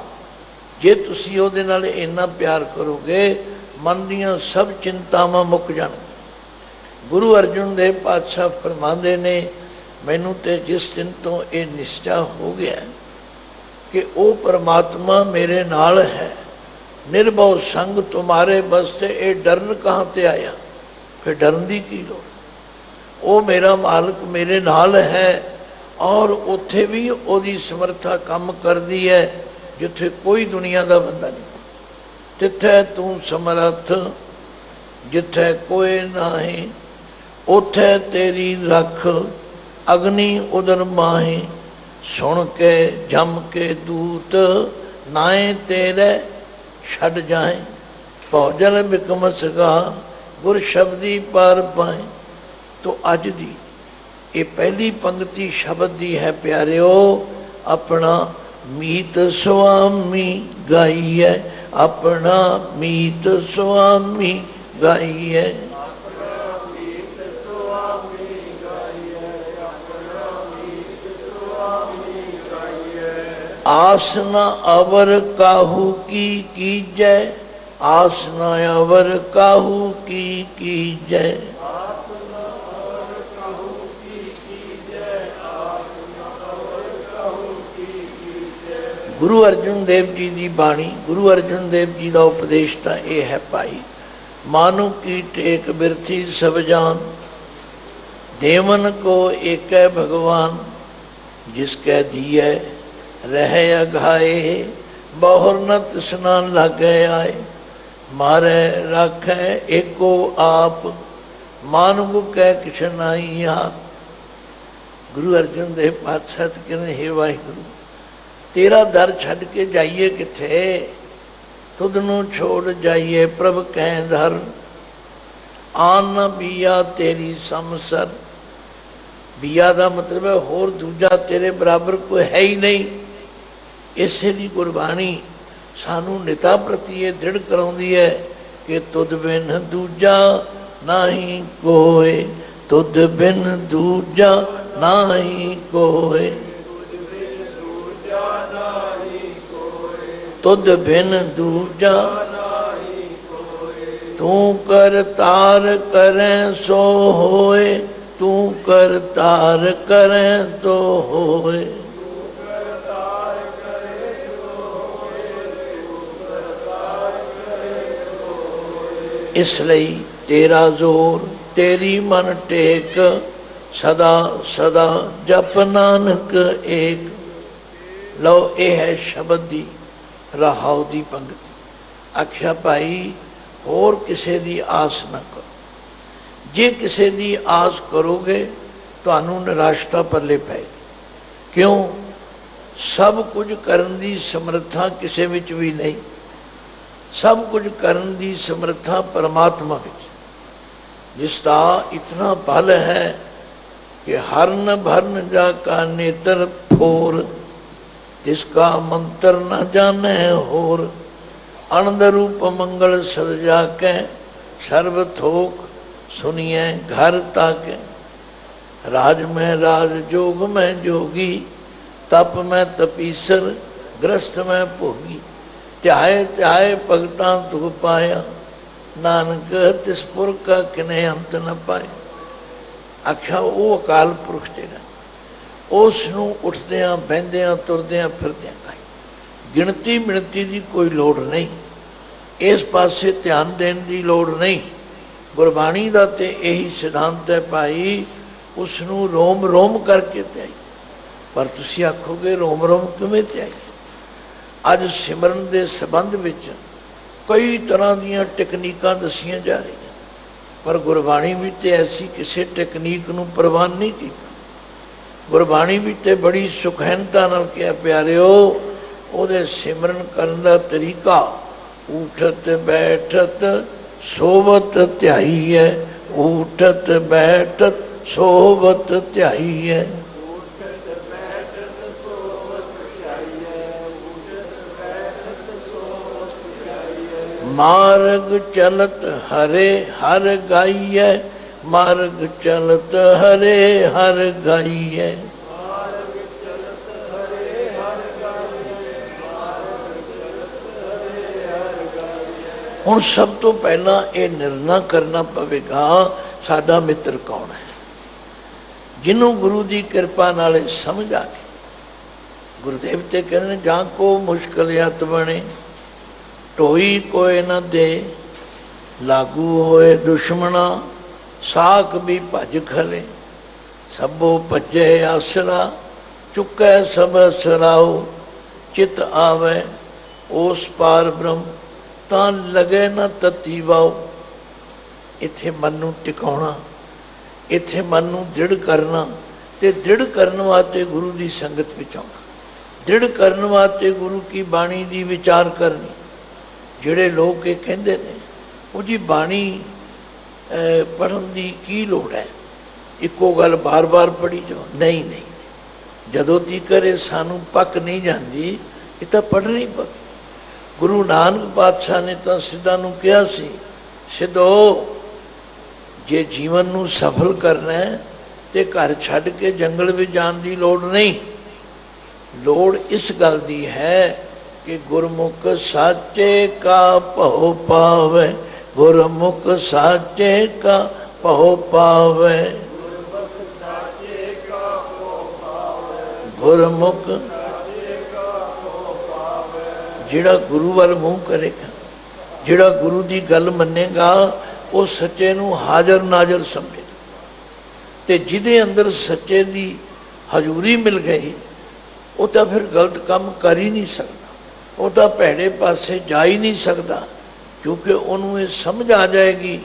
ਜੇ ਤੁਸੀਂ ਉਹਦੇ ਨਾਲ ਇੰਨਾ ਪਿਆਰ ਕਰੋਗੇ, ਮਨ ਦੀਆਂ ਸਭ ਚਿੰਤਾਵਾਂ ਮੁੱਕ ਜਾਣਗੀਆਂ। ਗੁਰੂ ਅਰਜਨ ਦੇਵ ਪਾਤਸ਼ਾਹ ਫਰਮਾਉਂਦੇ ਨੇ, ਮੈਨੂੰ ਤੇ ਜਿਸ ਦਿਨ ਤੋਂ ਇਹ ਨਿਸ਼ਚਾ ਹੋ ਗਿਆ ਕਿ ਉਹ ਪਰਮਾਤਮਾ ਮੇਰੇ ਨਾਲ ਹੈ, ਨਿਰਭਉ ਸੰਗ ਤੁਮਾਰੇ ਬਸਤੇ, ਇਹ ਡਰਨ ਕਹਾਂ ਤੇ ਆਇਆ। ਫਿਰ ਡਰਨ ਦੀ ਕੀ ਲੋੜ? ਉਹ ਮੇਰਾ ਮਾਲਕ ਮੇਰੇ ਨਾਲ ਹੈ, ਔਰ ਉੱਥੇ ਵੀ ਉਹਦੀ ਸਮਰੱਥਾ ਕੰਮ ਕਰਦੀ ਹੈ ਜਿੱਥੇ ਕੋਈ ਦੁਨੀਆ ਦਾ ਬੰਦਾ ਨਹੀਂ। ਤਿੱਥੈ ਤੂੰ ਸਮਰੱਥ ਜਿੱਥੇ ਕੋਈ ਨਹੀਂ, ਉੱਥੇ ਤੇਰੀ ਰੱਖ ਅਗਨੀ ਉਦਰ ਮਾਹੀ। ਸੁਣ ਕੇ ਜਮ ਕੇ ਦੂਤ ਨਾਏ ਤੇਰੇ, ਛੱਡ ਜਾਏ, ਭੌਜਲ ਬਿਕਮਸ ਗਾ ਗੁਰ ਸ਼ਬਦੀ ਪਾਰ ਪਾਏ। ਤੋ ਅੱਜ ਦੀ ਇਹ ਪਹਿਲੀ ਪੰਕਤੀ ਸ਼ਬਦ ਦੀ ਹੈ ਪਿਆਰਿਓ, ਆਪਣਾ ਮੀਤ ਸੁਆਮੀ ਗਾਈਐ, ਆਪਣਾ ਮੀਤ ਸੁਆਮੀ ਗਾਈਐ। आस न अवर काहू की कीजै, आस न अवर काहू की कीजै। गुरु अर्जुन देव जी की बाणी, गुरु अर्जुन देव जी का उपदेश तो यह है भाई, मानु की टेक बिरथी सब जान, देवन को एक भगवान, जिसकै दिए रह अघाए, बहुर न तृष्णा लागे आए, मारे राखे एको आप, मानव कै किछ नाई आप। गुरु अर्जुन देव पातशाह कहते हे वाहिगुरु, तेरा दर छड़ के जाइए किथे, तुद नू छोड़ जाइए प्रभ कै दर, आन न बिया तेरी समसर। बिया का मतलब है होर दूजा तेरे बराबर कोई है ही नहीं। इसे दी गुरबाणी सानू निता प्रति ये दृढ़ कराउंदी है कि तुद बिन दूजा नाही कोय, तुद बिन दूजा नाही कोय, तुद बिन दूजा तू कर तार करें सो होए, तू कर तार करें तो होए। इसलिए तेरा जोर तेरी मन टेक, सदा सदा जप नानक एक। लो ये है शब्द दी रहाओ दी पंक्ति। आख्या भाई होर किसे दी आस ना करो, जे किसे दी आस करोगे तो निराशता पल्ले पै। क्यों? सब कुछ करन दी समर्था किसे विच भी नहीं, सब कुछ करन दी समर्था परमात्मा विच, जिसका इतना बल है कि हरन भरन जा का नेत्र फोर, जिसका मंत्र न जाने होर। अनंद रूप मंगल सजा के सर्व थोक, सुनिए घर ताके। राज में राज, जोग में जोगी, तप में तपीसर, ग्रस्त में भोगी। त्याए त्याए भगतां तुख पाया, नानक तिस पुर का किने अंत न पाए। आख्या वो अकाल पुरख जिहड़ा उसनूं उठदियां बहिंदियां तुरदियां फिरदियां खाई, गिणती मिणती की कोई लोड़ नहीं, इस पासे ध्यान देने की लोड़ नहीं। गुरबाणी का तो यही सिद्धांत है भाई, उसनूं रोम रोम करके त्याई। पर तुसीं आखोगे रोम रोम किवें त्याई? अज सिमरन के संबंध विच कई तरह दीयां टेकनीकां दसियां जा रही, पर गुरबाणी भी तो ऐसी किसी टेकनीक नूं प्रवान नहीं की। गुरबाणी भी तो बड़ी सुखैनता नाल कहा प्यारिओ, उहदे सिमरन करन दा तरीका उठत बैठत सोवत ध्याई है, उठत बैठत सोवत ध्याई है। मार्ग चलत हरे हर गाइए, मार्ग चलत हरे हर गाइए। हुण सब तो पहला ये निर्णय करना पवेगा साडा मित्र कौन है, जिन्हों गुरु की कृपा नाल समझ आ गई। गुरुदेव ते कहने जां को मुश्किल यत बने, ढोई कोई न दे, लागू होए दुश्मना, साख भी भज खले। सबो भजे आसरा, चुकै सब सराओ। चित आवे उस पार ब्रह्म, तां लगे न तती वाओ। इत्थे मन नूं टिकाउणा, इत्थे मन नूं दृढ़ करना, ते दृढ़ करन वास्ते गुरु की संगत विच आउणा, दृढ़ करन वास्ते गुरु की बाणी की विचार करनी। ਜਿਹੜੇ ਲੋਕ ਇਹ ਕਹਿੰਦੇ ਨੇ ਉਹ ਜੀ ਬਾਣੀ ਪੜ੍ਹਨ ਦੀ ਕੀ ਲੋੜ ਹੈ, ਇੱਕੋ ਗੱਲ ਬਾਰ-ਬਾਰ ਪੜ੍ਹੀ ਜਾਓ। ਨਹੀਂ ਨਹੀਂ, ਜਦੋਂ ਤੀਕਰ ਇਹ ਸਾਨੂੰ ਪੱਕ ਨਹੀਂ ਜਾਂਦੀ ਇਹ ਤਾਂ ਪੜ੍ਹਨੀ ਪਵੇ। ਗੁਰੂ ਨਾਨਕ ਪਾਤਸ਼ਾਹ ਨੇ ਤਾਂ ਸਿੱਧਾਂ ਨੂੰ ਕਿਹਾ ਸੀ, ਸਿੱਧੋ ਜੇ ਜੀਵਨ ਨੂੰ ਸਫਲ ਕਰਨਾ ਹੈ ਤੇ ਘਰ ਛੱਡ ਕੇ ਜੰਗਲ ਵਿੱਚ ਜਾਣ ਦੀ ਲੋੜ ਨਹੀਂ। ਲੋੜ ਇਸ ਗੱਲ ਦੀ ਹੈ ਕਿ ਗੁਰਮੁਖ ਸਾਚੇ ਕਾ ਭਉ ਪਾਵੇ, ਗੁਰਮੁਖ ਸਾਚੇ ਕਾ ਭਉ ਪਾਵੇ, ਗੁਰਮੁਖ ਜਿਹੜਾ ਗੁਰੂ ਵੱਲ ਮੂੰਹ ਕਰੇਗਾ, ਜਿਹੜਾ ਗੁਰੂ ਦੀ ਗੱਲ ਮੰਨੇਗਾ, ਉਹ ਸੱਚੇ ਨੂੰ ਹਾਜ਼ਰ ਨਾਜ਼ਰ ਸਮਝੇ। ਤੇ ਜਿਹਦੇ ਅੰਦਰ ਸੱਚੇ ਦੀ ਹਜ਼ੂਰੀ ਮਿਲ ਗਈ ਉਹ ਤਾਂ ਫਿਰ ਗਲਤ ਕੰਮ ਕਰ ਹੀ ਨਹੀਂ ਸਕਦਾ, ਉਹ ਤਾਂ ਭੈੜੇ ਪਾਸੇ ਜਾ ਹੀ ਨਹੀਂ ਸਕਦਾ, ਕਿਉਂਕਿ ਉਹਨੂੰ ਇਹ ਸਮਝ ਆ ਜਾਏਗੀ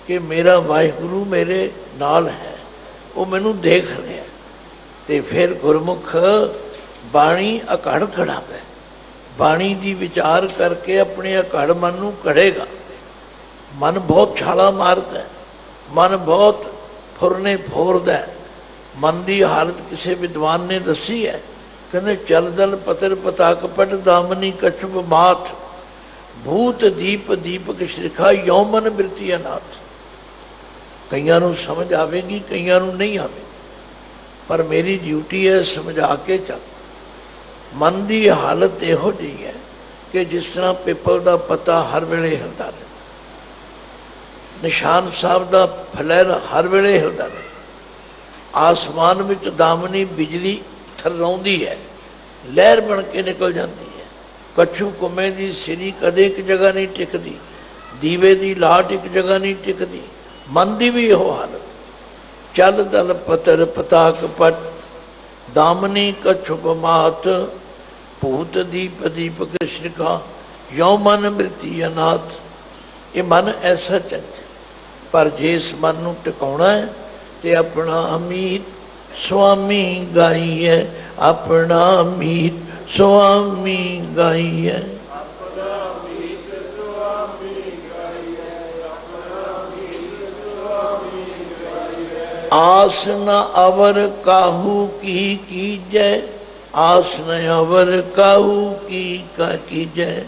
ਕਿ ਮੇਰਾ ਵਾਹਿਗੁਰੂ ਮੇਰੇ ਨਾਲ ਹੈ, ਉਹ ਮੈਨੂੰ ਦੇਖ ਰਿਹਾ। ਤੇ ਫਿਰ ਗੁਰਮੁਖ ਬਾਣੀ ਅਕੜ ਖੜਾਵੇ, ਬਾਣੀ ਦੀ ਵਿਚਾਰ ਕਰਕੇ ਆਪਣੇ ਅਕੜ ਮਨ ਨੂੰ ਘੜੇਗਾ। ਮਨ ਬਹੁਤ ਛਾਲਾ ਮਾਰਦਾ ਹੈ, ਮਨ ਬਹੁਤ ਫੁਰਨੇ ਫੋਰਦਾ ਹੈ। ਮਨ ਦੀ ਹਾਲਤ ਕਿਸੇ ਵਿਦਵਾਨ ਨੇ ਦੱਸੀ ਹੈ, ਕਹਿੰਦੇ ਚਲਦਲ ਪਤਰ ਪਤਾਕ ਪਟ ਦਾਮਨੀ ਕਛੁਪ ਮਾਥ, ਭੂਤ ਦੀਪ ਦੀਪਕ ਸ਼੍ਰਿਖਾ ਯੌਮਨ ਬਿਰਤੀ ਅਨਾਥ। ਕਈਆਂ ਨੂੰ ਸਮਝ ਆਵੇਗੀ, ਕਈਆਂ ਨੂੰ ਨਹੀਂ ਆਵੇਗੀ, ਪਰ ਮੇਰੀ ਡਿਊਟੀ ਹੈ ਸਮਝਾ ਕੇ ਚੱਲ। ਮਨ ਦੀ ਹਾਲਤ ਇਹੋ ਜਿਹੀ ਹੈ ਕਿ ਜਿਸ ਤਰ੍ਹਾਂ ਪਿੱਪਲ ਦਾ ਪੱਤਾ ਹਰ ਵੇਲੇ ਹਿਲਦਾ ਰਹੇ, ਨਿਸ਼ਾਨ ਸਾਹਿਬ ਦਾ ਫਲੈਰ ਹਰ ਵੇਲੇ ਹਿਲਦਾ ਰਹੇ, ਆਸਮਾਨ ਵਿੱਚ ਦਾਮਨੀ ਬਿਜਲੀ ਥਰਰਾਉਂਦੀ ਹੈ, ਲਹਿਰ ਬਣ ਕੇ ਨਿਕਲ ਜਾਂਦੀ ਹੈ। ਕੱਛੂ ਕੁੰਮੇ ਦੀ ਸਿਰੀ ਕਦੇ ਇੱਕ ਜਗ੍ਹਾ ਨਹੀਂ ਟਿਕਦੀ, ਦੀਵੇ ਦੀ ਲਾਟ ਇੱਕ ਜਗ੍ਹਾ ਨਹੀਂ ਟਿਕਦੀ। ਮਨ ਦੀ ਵੀ ਇਹੋ ਹਾਲਤ, ਚੱਲ ਦਲ ਪਤਰ ਪਤਾਕ ਪਟ ਦਾਮਨੀ ਕਛੁਪ ਮਾਤ, ਭੂਤ ਦੀਪ ਦੀਪਕ ਸ਼੍ਰਿਖਾ ਯੌਮਨ ਮ੍ਰਿਤੀ ਅਨਾਥ। ਇਹ ਮਨ ਐਸਾ ਚੰਚਲ, ਪਰ ਜੇ ਇਸ ਮਨ ਨੂੰ ਟਿਕਾਉਣਾ ਹੈ ਤੇ ਆਪਣਾ ਅਮੀਤ ਸੁਆਮੀ ਗਾਈਏ, ਆਪਣਾ ਅਮੀਤ ਸੁਆਮੀ ਗਾਈਏ। आस न अवर काहू की कीजय, आस न अवर काहू की का कीजय।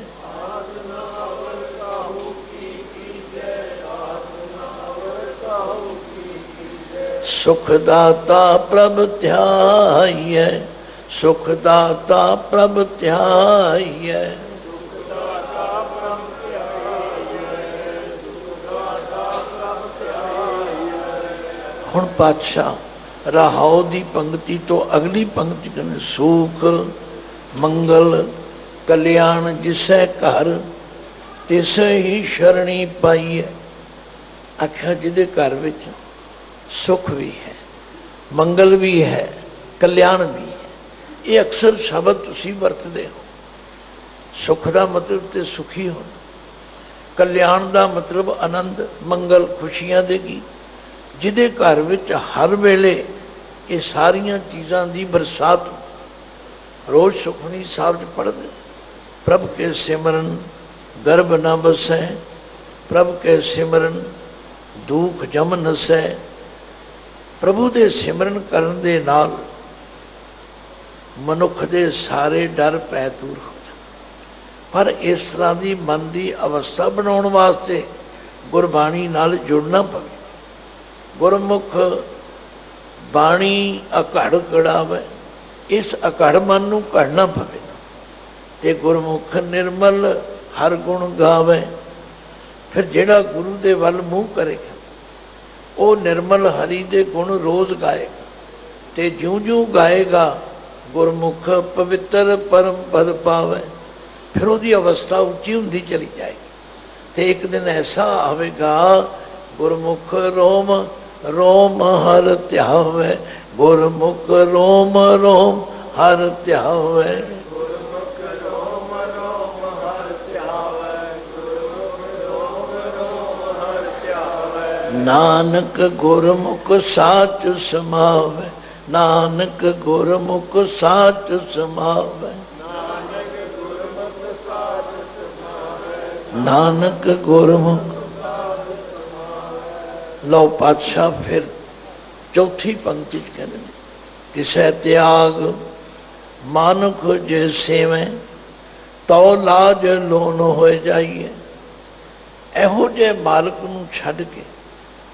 सुखदाता प्रभ ध्याय, सुखदाता प्रभ ध्याय। ਹੁਣ ਪਾਤਸ਼ਾਹ ਰਾਹਾਉ ਦੀ ਪੰਕਤੀ ਤੋਂ ਅਗਲੀ ਪੰਕਤੀ ਕਹਿੰਦੇ, ਸੁਖ ਮੰਗਲ ਕਲਿਆਣ ਜਿਸੈ ਘਰ, ਤਿਸ ਹੀ ਸ਼ਰਣੀ ਪਾਈਐ। ਆਖਿਆ ਜਿਹਦੇ ਘਰ ਵਿੱਚ ਸੁਖ ਵੀ ਹੈ, ਮੰਗਲ ਵੀ ਹੈ, ਕਲਿਆਣ ਵੀ ਹੈ। ਇਹ ਅਕਸਰ ਸ਼ਬਦ ਤੁਸੀਂ ਵਰਤਦੇ ਹੋ। ਸੁਖ ਦਾ ਮਤਲਬ ਤੇ ਸੁਖੀ ਹੋਣਾ, ਕਲਿਆਣ ਦਾ ਮਤਲਬ ਆਨੰਦ, ਮੰਗਲ, ਖੁਸ਼ੀਆਂ ਦੇ ਗੀਤ। ਜਿਹਦੇ ਘਰ ਵਿੱਚ ਹਰ ਵੇਲੇ ਇਹ ਸਾਰੀਆਂ ਚੀਜ਼ਾਂ ਦੀ ਬਰਸਾਤ। ਰੋਜ਼ ਸੁਖਮਨੀ ਸਾਹਿਬ 'ਚ ਪੜ੍ਹਦੇ, ਪ੍ਰਭ ਕੇ ਸਿਮਰਨ ਗਰਭ ਨਾ ਬਸੈ, ਪ੍ਰਭ ਕੇ ਸਿਮਰਨ ਦੁੱਖ ਜਮ ਨਸੈ। ਪ੍ਰਭੂ ਦੇ ਸਿਮਰਨ ਕਰਨ ਦੇ ਨਾਲ ਮਨੁੱਖ ਦੇ ਸਾਰੇ ਡਰ ਭੈ ਦੂਰ ਹੋ ਜਾਂਦੇ। ਪਰ ਇਸ ਤਰ੍ਹਾਂ ਦੀ ਮਨ ਦੀ ਅਵਸਥਾ ਬਣਾਉਣ ਵਾਸਤੇ ਗੁਰਬਾਣੀ ਨਾਲ ਜੁੜਨਾ ਪਵੇ। ਗੁਰਮੁਖ ਬਾਣੀ ਅਕੜ ਕੜਾਵੇ, ਇਸ ਅਕੜ ਮਨ ਨੂੰ ਘੜਨਾ ਪਵੇ। ਤੇ ਗੁਰਮੁਖ ਨਿਰਮਲ ਹਰ ਗੁਣ ਗਾਵੇ। ਫਿਰ ਜਿਹੜਾ ਗੁਰੂ ਦੇ ਵੱਲ ਮੂੰਹ ਕਰੇਗਾ ਉਹ ਨਿਰਮਲ ਹਰੀ ਦੇ ਗੁਣ ਰੋਜ਼ ਗਾਏਗਾ। ਤੇ ਜਿਉਂ-ਜਿਉਂ ਗਾਏਗਾ ਗੁਰਮੁਖ ਪਵਿੱਤਰ ਪਰਮ ਪਦ ਪਾਵੇ। ਫਿਰ ਉਹਦੀ ਅਵਸਥਾ ਉੱਚੀ ਹੁੰਦੀ ਚਲੀ ਜਾਏਗੀ। ਤੇ ਇੱਕ ਦਿਨ ਐਸਾ ਆਵੇਗਾ, ਗੁਰਮੁਖ ਰੋਮ ਰੋਮ ਹਰ ਧਿਆਵੇ, ਗੁਰਮੁਖ ਰੋਮ ਰੋਮ ਹਰ ਧਿਆਵੇ। ਨਾਨਕ ਗੁਰਮੁਖ ਸਾਚ ਸਮਾਵੇ, ਨਾਨਕ ਗੁਰਮੁਖ ਸਾਚ ਸਮਾਵੇ। नानक गुरमुख। लो पातशाह फिर चौथी पंक्ति च कहते हैं, तिसै त्याग मानुख जे सेवै तो लाज लोन हो जाइए। ਇਹੋ ਜਿਹੇ ਮਾਲਕ ਨੂੰ ਛੱਡ ਕੇ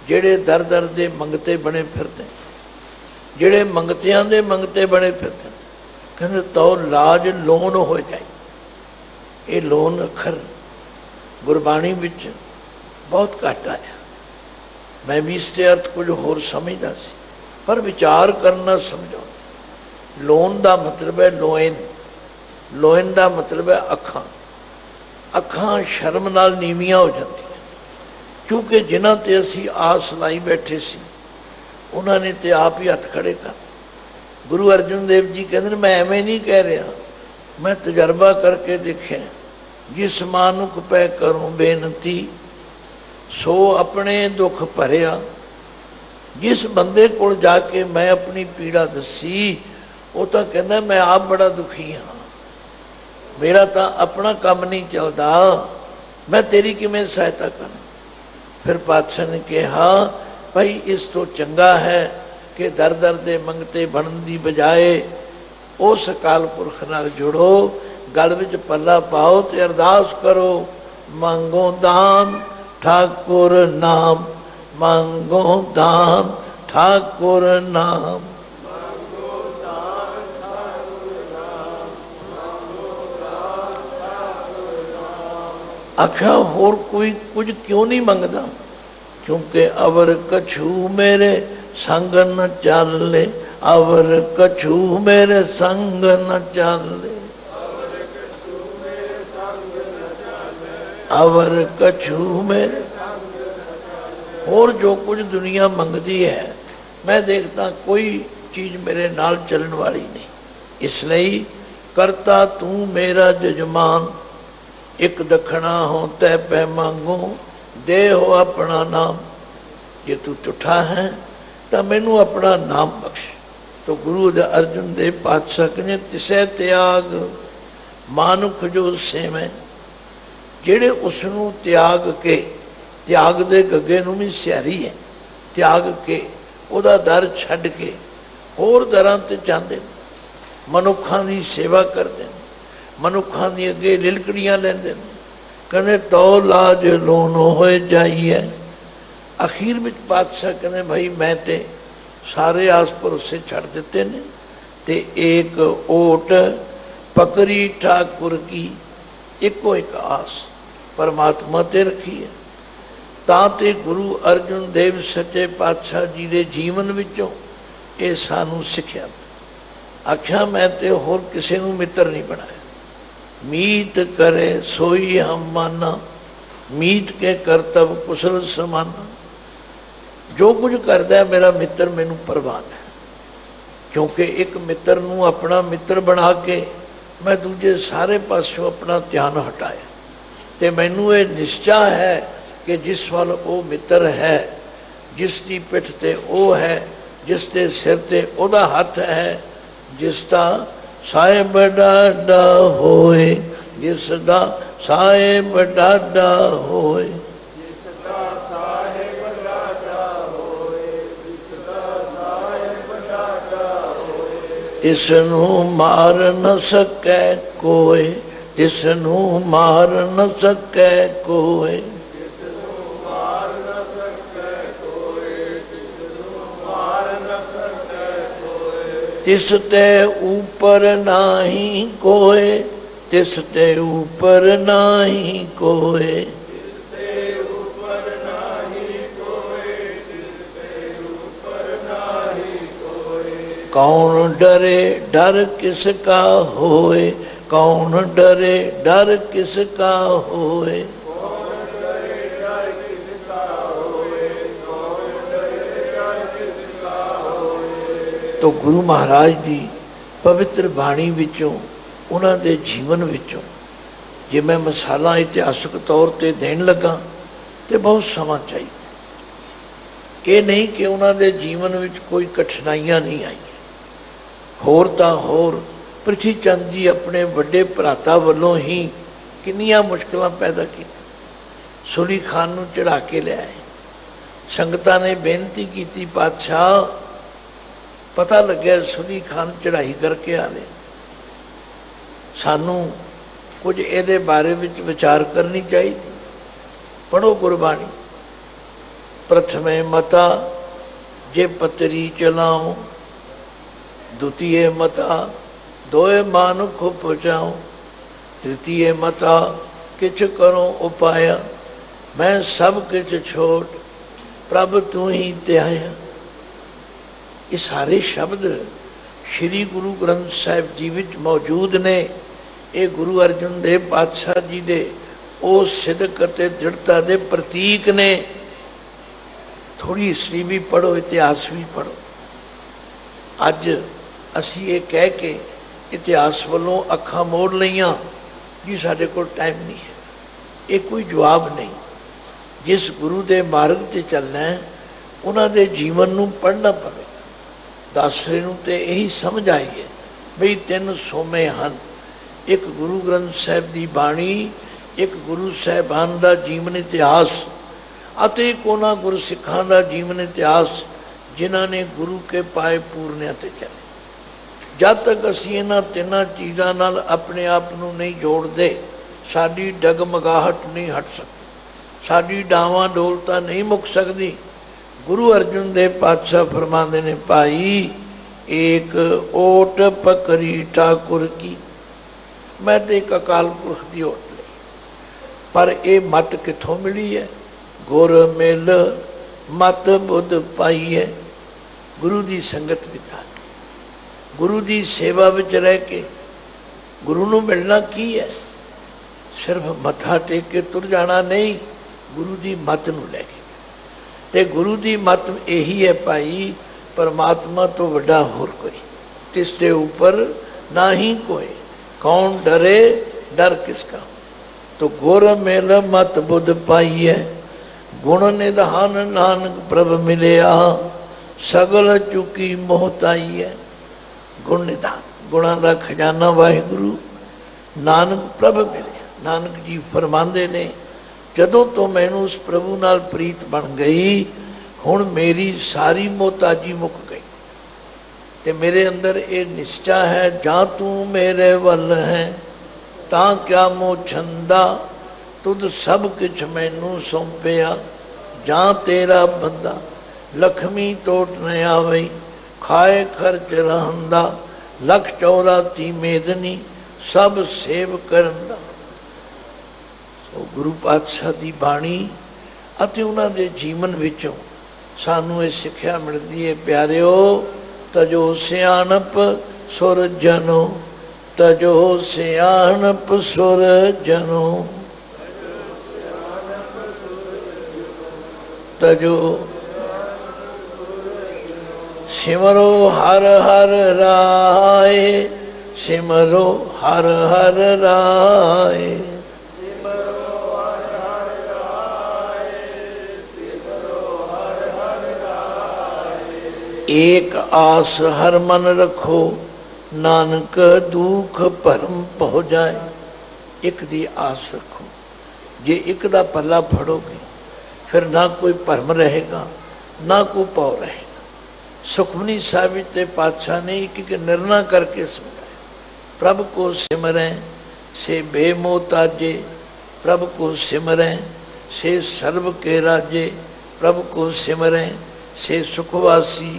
ਜਿਹੜੇ ਦਰ ਦਰ ਦੇ ਮੰਗਤੇ ਬਣੇ ਫਿਰਦੇ, ਜਿਹੜੇ ਮੰਗਤਿਆਂ ਦੇ ਮੰਗਤੇ ਬਣੇ ਫਿਰਦੇ, ਕਹਿੰਦੇ ਤੋ ਲਾਜ ਲੋਨ ਹੋ ਜਾਏ। ਇਹ ਲੋਨ ਅੱਖਰ ਗੁਰਬਾਣੀ ਵਿੱਚ ਬਹੁਤ ਘੱਟ ਆਇਆ। ਮੈਂ ਵੀ ਇਸ ਦੇ ਅਰਥ ਕੁਝ ਹੋਰ ਸਮਝਦਾ ਸੀ, ਪਰ ਵਿਚਾਰ ਕਰਨਾ ਸਮਝਾਉਂਦਾ। ਲੋਨ ਦਾ ਮਤਲਬ ਹੈ ਲੋਇਨ, ਲੋਇਨ ਦਾ ਮਤਲਬ ਹੈ ਅੱਖਾਂ। ਅੱਖਾਂ ਸ਼ਰਮ ਨਾਲ ਨੀਵੀਆਂ ਹੋ ਜਾਂਦੀਆਂ, ਕਿਉਂਕਿ ਜਿਨ੍ਹਾਂ 'ਤੇ ਅਸੀਂ ਆਸ ਲਾਈ ਬੈਠੇ ਸੀ ਉਹਨਾਂ ਨੇ ਤੇ ਆਪ ਹੀ ਹੱਥ ਖੜੇ ਕਰ। ਗੁਰੂ ਅਰਜਨ ਦੇਵ ਜੀ ਕਹਿੰਦੇ ਨੇ, ਮੈਂ ਐਵੇਂ ਨਹੀਂ ਕਹਿ ਰਿਹਾ, ਮੈਂ ਤਜਰਬਾ ਕਰਕੇ ਦੇਖਿਆ। ਜਿਸ ਮਾਨੁਖ ਪੈ ਕਰੂੰ ਬੇਨਤੀ ਸੋ ਆਪਣੇ ਦੁੱਖ ਭਰਿਆ। ਜਿਸ ਬੰਦੇ ਕੋਲ ਜਾ ਕੇ ਮੈਂ ਆਪਣੀ ਪੀੜਾ ਦੱਸੀ, ਉਹ ਤਾਂ ਕਹਿੰਦਾ ਮੈਂ ਆਪ ਬੜਾ ਦੁਖੀ ਹਾਂ, ਮੇਰਾ ਤਾਂ ਆਪਣਾ ਕੰਮ ਨਹੀਂ ਚੱਲਦਾ, ਮੈਂ ਤੇਰੀ ਕਿਵੇਂ ਸਹਾਇਤਾ ਕਰਾਂ। ਫਿਰ ਪਾਤਸ਼ਾਹ ਨੇ ਕਿਹਾ, ਭਾਈ ਇਸ ਤੋਂ ਚੰਗਾ ਹੈ ਕਿ ਦਰ ਦਰ ਦੇ ਮੰਗਤੇ ਬਣਨ ਦੀ ਬਜਾਏ ਉਸ ਅਕਾਲ ਪੁਰਖ ਨਾਲ ਜੁੜੋ, ਗਲ ਵਿੱਚ ਪੱਲਾ ਪਾਓ ਤੇ ਅਰਦਾਸ ਕਰੋ, ਮੰਗੋ ਦਾਨ ਠਾਕੁਰ ਨਾਮ, ਮੰਗੋ ਦਾਨ ਠਾਕੁਰ ਨਾਮ। आख्या होर कोई कुछ क्यों नहीं मंगता, क्योंकि अवर कछू मेरे संग न चाले, अवर कछू मेरे संग न चाले, अवर कछू मेरे। और जो कुछ दुनिया मंगती है मैं देखता कोई चीज़ मेरे नाल चलन वाली नहीं। इसलिए करता तू मेरा जजमान, एक दखना हो तै पै मांगो, दे हो अपना नाम। जे तू तुठा है तो मैनू अपना नाम बख्श। तो गुरु अर्जन देव पातशाह ने तिसै त्याग मानुख जो सेवै, ਜਿਹੜੇ ਉਸ ਨੂੰ ਤਿਆਗ ਕੇ, ਤਿਆਗ ਦੇ ਗੱਗੇ ਨੂੰ ਵੀ ਸਿਆਰੀ ਹੈ, ਤਿਆਗ ਕੇ ਉਹਦਾ ਦਰ ਛੱਡ ਕੇ ਹੋਰ ਦਰਾਂ 'ਤੇ ਜਾਂਦੇ ਨੇ, ਮਨੁੱਖਾਂ ਦੀ ਸੇਵਾ ਕਰਦੇ ਨੇ, ਮਨੁੱਖਾਂ ਦੀ ਅੱਗੇ ਲਿਲਕੜੀਆਂ ਲੈਂਦੇ ਨੇ, ਕਹਿੰਦੇ ਤੋ ਲਾਜ ਲੋਨ ਹੋਏ ਜਾਈਏ। ਅਖੀਰ ਵਿੱਚ ਪਾਤਸ਼ਾਹ ਕਹਿੰਦੇ ਭਾਈ ਮੈਂ ਤੇ ਸਾਰੇ ਆਸ ਭਰੋਸੇ ਛੱਡ ਦਿੱਤੇ ਨੇ, ਤੇ ਏਕ ਓਟ ਪਕੜੀ ਠਾਕੁਰ ਕੀ, ਇੱਕੋ ਇੱਕ ਆਸ ਪਰਮਾਤਮਾ ਤੇ ਰੱਖੀ ਹੈ। ਤਾਂ ਤੇ ਗੁਰੂ ਅਰਜਨ ਦੇਵ ਸੱਚੇ ਪਾਤਸ਼ਾਹ ਜੀ ਦੇ ਜੀਵਨ ਵਿੱਚੋਂ ਇਹ ਸਾਨੂੰ ਸਿੱਖਿਆ। ਆਖਿਆ ਮੈਂ ਤੇ ਹੋਰ ਕਿਸੇ ਨੂੰ ਮਿੱਤਰ ਨਹੀਂ ਬਣਾਇਆ। मीत करे सोई हम माना, मीत के करतब कुशल समाना। जो कुछ करता है मेरा मित्र मैनू परवान है, क्योंकि एक मित्र नू अपना मित्र बना के मैं दूजे सारे पासों अपना ध्यान हटाया, तो मैनू ये निश्चा है कि जिस वाल वो मित्र है, जिसकी पिठ ते वो है, जिसके सिर ते ओदा हथ है, जिसका ਸਾਹਿਬ ਡਾਡਾ ਹੋਏ, ਜਿਸ ਦਾ ਸਾਹਿਬ ਡਾਡਾ ਹੋਏ, ਜਿਸ ਦਾ ਸਾਹਿਬ ਡਾਡਾ ਹੋਏ, ਜਿਸ ਦਾ ਸਾਹਿਬ ਡਾਡਾ ਹੋਏ। ਤਿਸ ਨੂੰ ਮਾਰ ਨ ਸਕੈ ਕੋਇ, ਤਿਸ ਨੂੰ ਮਾਰ ਨ ਸਕੈ ਕੋਇ, ਤਿਸ ਨੂੰ ਮਾਰ ਨ ਸਕੈ ਕੋਇ, ਤਿਸ ਨੂੰ ਮਾਰ ਨ ਸਕੈ ਕੋਇ। ਤਿਸ ਤੇ ऊपर नाही कोय, तिस ते ऊपर नाही कोय, तिस ते ऊपर नाही कोय, तिस ते ऊपर नाही कोय। कौन डरे डर किसका होए, कौन डरे डर किसका होए, कौन डरे डर किसका होए, कौन डरे डर किसका होए। तो गुरु महाराज जी पवित्र बाणी विचों, उन्हां दे जीवन विचों जे मैं मिसालां इतिहासक तौर पर देण लगा तो बहुत समा चाहिए। ये नहीं कि उन्हां दे जीवन विच कोई कठिनाइयां नहीं आई। होर तां होर ਪ੍ਰਿਥੀ ਚੰਦ ਜੀ ਆਪਣੇ ਵੱਡੇ ਭਰਾਤਾ ਵੱਲੋਂ ਹੀ ਕਿੰਨੀਆਂ ਮੁਸ਼ਕਲਾਂ ਪੈਦਾ ਕੀਤੀਆਂ। ਸੁਲੀ ਖਾਨ ਨੂੰ ਚੜਾ ਕੇ ਲਿਆਏ। ਸੰਗਤਾਂ ਨੇ ਬੇਨਤੀ ਕੀਤੀ, ਪਾਤਸ਼ਾਹ ਪਤਾ ਲੱਗਿਆ ਸੁਲੀ ਖਾਨ ਚੜ੍ਹਾਈ ਕਰਕੇ ਆ ਰਹੇ, ਸਾਨੂੰ ਕੁਝ ਇਹਦੇ ਬਾਰੇ ਵਿੱਚ ਵਿਚਾਰ ਕਰਨੀ ਚਾਹੀਦੀ। ਪੜ੍ਹੋ ਗੁਰਬਾਣੀ। ਪ੍ਰਥਮੇ ਮਤਾ ਜੇ ਪਤਰੀ ਚਲਾਓ, ਦੁਤੀਏ ਮਤਾ ਦੋਏ ਮਾਨੁਖ ਪਹੁੰਚਾਓ, ਤ੍ਰਿਤੀਏ ਮਤਾ ਕਿਛ ਕਰੋ ਉਪਾਇਆ, ਮੈਂ ਸਭ ਕਿਛ ਛੋੜ ਪ੍ਰਭ ਤੂੰ ਹੀ ਧਿਆਇਆ। ਇਹ ਸਾਰੇ ਸ਼ਬਦ ਸ਼੍ਰੀ ਗੁਰੂ ਗ੍ਰੰਥ ਸਾਹਿਬ ਜੀ ਵਿੱਚ ਮੌਜੂਦ ਨੇ। ਇਹ ਗੁਰੂ ਅਰਜਨ ਦੇਵ ਪਾਤਸ਼ਾਹ ਜੀ ਦੇ ਉਹ ਸਿਦਕ ਅਤੇ ਦ੍ਰਿੜਤਾ ਦੇ ਪ੍ਰਤੀਕ ਨੇ। ਥੋੜ੍ਹੀ ਹਿਸਟਰੀ ਵੀ ਪੜ੍ਹੋ, ਇਤਿਹਾਸ ਵੀ ਪੜ੍ਹੋ। ਅੱਜ ਅਸੀਂ ਇਹ ਕਹਿ ਕੇ ਇਤਿਹਾਸ ਵੱਲੋਂ ਅੱਖਾਂ ਮੋੜ ਲਈਆਂ ਜੀ ਸਾਡੇ ਕੋਲ ਟਾਈਮ ਨਹੀਂ ਹੈ। ਇਹ ਕੋਈ ਜਵਾਬ ਨਹੀਂ। ਜਿਸ ਗੁਰੂ ਦੇ ਮਾਰਗ 'ਤੇ ਚੱਲਣਾ ਹੈ ਉਹਨਾਂ ਦੇ ਜੀਵਨ ਨੂੰ ਪੜ੍ਹਨਾ ਪਵੇ। ਦਾਸਰੇ ਨੂੰ ਤੇ ਇਹੀ ਸਮਝ ਆਈ ਹੈ ਬਈ ਤਿੰਨ ਸੋਮੇ ਹਨ, ਇੱਕ ਗੁਰੂ ਗ੍ਰੰਥ ਸਾਹਿਬ ਦੀ ਬਾਣੀ, ਇੱਕ ਗੁਰੂ ਸਾਹਿਬਾਨ ਦਾ ਜੀਵਨ ਇਤਿਹਾਸ ਅਤੇ ਇੱਕ ਉਹਨਾਂ ਗੁਰਸਿੱਖਾਂ ਦਾ ਜੀਵਨ ਇਤਿਹਾਸ ਜਿਨ੍ਹਾਂ ਨੇ ਗੁਰੂ ਕੇ ਪਾਏ ਪੂਰਨਿਆਂ 'ਤੇ ਚੱਲੇ। ਜਦ ਤੱਕ ਅਸੀਂ ਇਹਨਾਂ ਤਿੰਨਾਂ ਚੀਜ਼ਾਂ ਨਾਲ ਆਪਣੇ ਆਪ ਨੂੰ ਨਹੀਂ ਜੋੜਦੇ, ਸਾਡੀ ਡਗਮਗਾਹਟ ਨਹੀਂ ਹਟ ਸਕਦੀ, ਸਾਡੀ ਡਾਵਾਂ ਡੋਲਤਾ ਨਹੀਂ ਮੁੱਕ ਸਕਦੀ। ਗੁਰੂ ਅਰਜਨ ਦੇਵ ਪਾਤਸ਼ਾਹ ਫਰਮਾਉਂਦੇ ਨੇ, ਭਾਈ ਏਕ ਓਟ ਪਕੜੀ ਠਾਕੁਰ ਕੀ। ਮੈਂ ਤੇ ਇੱਕ ਅਕਾਲ ਪੁਰਖ ਦੀ ਓਟ ਲਈ, ਪਰ ਇਹ ਮੱਤ ਕਿੱਥੋਂ ਮਿਲੀ ਹੈ? ਗੁਰ ਮਿਲ ਮਤ ਬੁੱਧ ਪਾਈ ਹੈ। ਗੁਰੂ ਦੀ ਸੰਗਤ ਵਿੱਚ ਆ ਕੇ, ਗੁਰੂ ਦੀ ਸੇਵਾ ਵਿੱਚ ਰਹਿ ਕੇ ਗੁਰੂ ਨੂੰ ਮਿਲਣਾ ਕੀ ਹੈ? ਸਿਰਫ ਮੱਥਾ ਟੇਕ ਕੇ ਤੁਰ ਜਾਣਾ ਨਹੀਂ, ਗੁਰੂ ਦੀ ਮੱਤ ਨੂੰ ਲੈ ਕੇ। ਤੇ ਗੁਰੂ ਦੀ ਮੱਤ ਇਹੀ ਹੈ ਭਾਈ, ਪਰਮਾਤਮਾ ਤੋਂ ਵੱਡਾ ਹੋਰ ਕੋਈ, ਤਿਸ ਦੇ ਉੱਪਰ ਨਾ ਹੀ ਕੋਈ, ਕੌਣ ਡਰੇ ਡਰ ਕਿਸਕਾ। तो गुर मेल मत बुध पाइए, गुण निधान नानक प्रभ मिलिया, सगल चुकी मोहताई है। गुण निधान, गुणा का खजाना वाहिगुरु नानक प्रभ मिलिया। नानक जी फरमाते ने, जदों तो मैनू उस प्रभु नाल प्रीत बन गई, हुण मेरी सारी मोहताजी मुक गई। ते मेरे अंदर ये निश्चा है, जां तू मेरे वल है तां क्या मोह छंदा, तुद सब किछ मैनू सौंपिया, जां तेरा बंदा। लक्ष्मी तोट न आवई, खाए खर्च रहंदा, लख 84 मेदनी सब सेव करन दा। सो गुरु पातशाह दी बाणी ਅਤੇ ਉਹਨਾਂ ਦੇ ਜੀਵਨ ਵਿੱਚੋਂ ਸਾਨੂੰ ਇਹ ਸਿੱਖਿਆ ਮਿਲਦੀ ਹੈ, ਪਿਆਰਿਓ, ਤਜੋ ਸਿਆਣਪ ਸੁਰ ਜਨੋ, ਤਜੋ ਸਿਆਣਪ ਸੁਰ ਜਨੋ, ਤਜੋ ਸਿਮਰੋ ਹਰ ਹਰ ਰਾਏ, ਸਿਮਰੋ ਹਰ ਹਰ ਰਾਏ। एक आस हर मन रखो, नानक दुख भरम पहो जाए। एक दी आस रखो, जे एक दा पल्ला फड़ोगे फिर ना कोई भरम रहेगा ना कोई पौ रहेगा। सुखमनी साहिब ते पातशाह ने एक एक निर्णय करके समझाया, प्रभु को सिमरें से बेमोहताजे, प्रभु को सिमरें से सर्व के राजे, प्रभु को सिमरें से सुखवासी,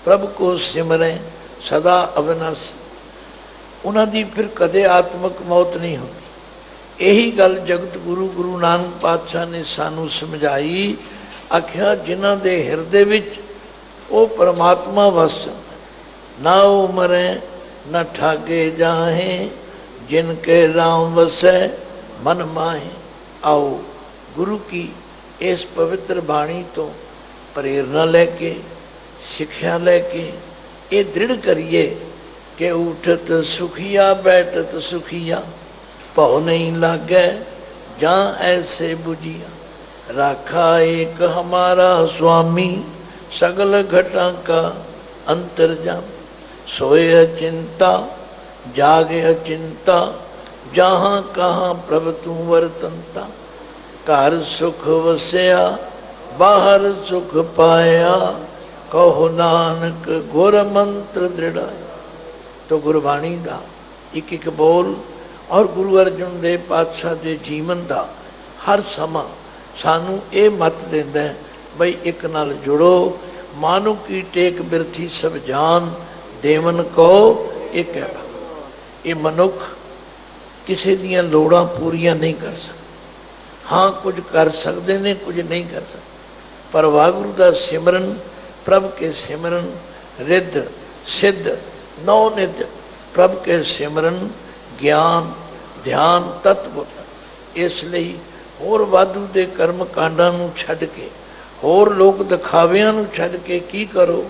प्रभु को सिमरें सदा अविनाशी। उन्हां दी फिर कदे आत्मक मौत नहीं होती। यही गल जगत गुरु गुरु नानक पातशाह ने सानू समझाई। आख्या जिन्हां दे हिरदे विच वो परमात्मा वस जांदा, ना उमरें न ठागे जाहे, जिनके राम वसै मन माहे। आओ गुरु की इस पवित्र बाणी तो प्रेरणा लैके, सिक्ख्या लैके ये दृढ़ करिए कि उठत सुखिया बैठत सुखिया, भौ नहीं लागे जां ऐसे बुझिया। राखा एक हमारा स्वामी, सगल घटा का अंतर्जाम। सोए अचिंता जागे अचिंता, जहाँ कहाँ प्रभु तू वर्तनता। घर सुख वसिया बाहर सुख पाया, कहो नानक गुर मंत्र दृढ़। तो गुरबाणी का एक एक बोल और गुरु अर्जुन देव पातशाह के जीवन का हर समा सानू ये मत देंदा है बई एक नाल जुड़ो, मानो की टेक बिरथी सब जान, देवन को एक है। ये मनुख किसी दियां लोड़ां पूरियां नहीं कर सकते। हाँ कुछ कर सकते ने, कुछ नहीं कर सकते, पर वागुरु का सिमरन, प्रभ के सिमरन, रिद्ध सिद्ध नौ निध प्रभ के सिमरन, ज्ञान ध्यान तत्व। इसलिए होर वाधू के कर्म कांडां नूं छड्ड के, होर लोक दिखावियां नूं छड्ड के की करो,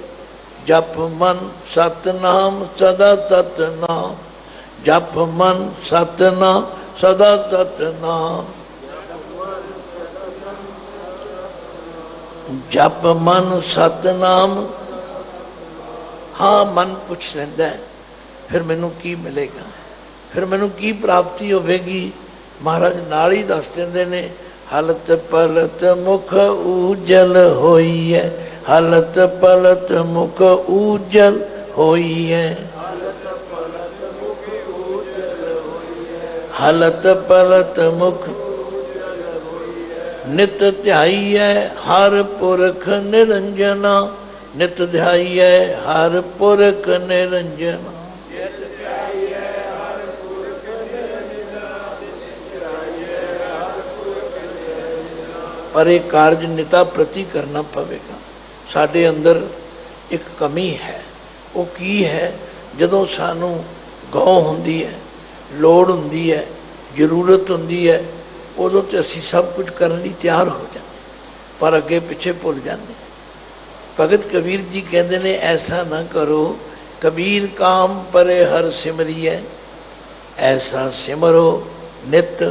जप मन सतनाम सदा सतनाम, जप मन सतनाम सदा सतनाम, जप मन सतनाम। हाँ मन पुछ लेंदा है फिर मैनू की मिलेगा, फिर मैनू की प्राप्ति होगी। महाराज नाल ही दस देंदे ने, हलत पलत मुख उजल होई है, हलत पलत मुख उजल होई है, हलत पलत मुख नित ध्याई है हर पुरख निरंजना, नित ध्याई है हर पुरख निरंजना। पर एक कारज निता प्रति करना पवेगा। साडे अंदर एक कमी है, वो की है, जदों सानू गौ हुंदी है, लोड़ हुंदी है, जरूरत हुंदी है, उदों ते असीं सब कुछ करने लई तैयार हो जाते, पर अगे पिछे भुल जाते। भगत कबीर जी कहते ने, ऐसा ना करो कबीर काम परे हर सिमरिए, ऐसा सिमरो नित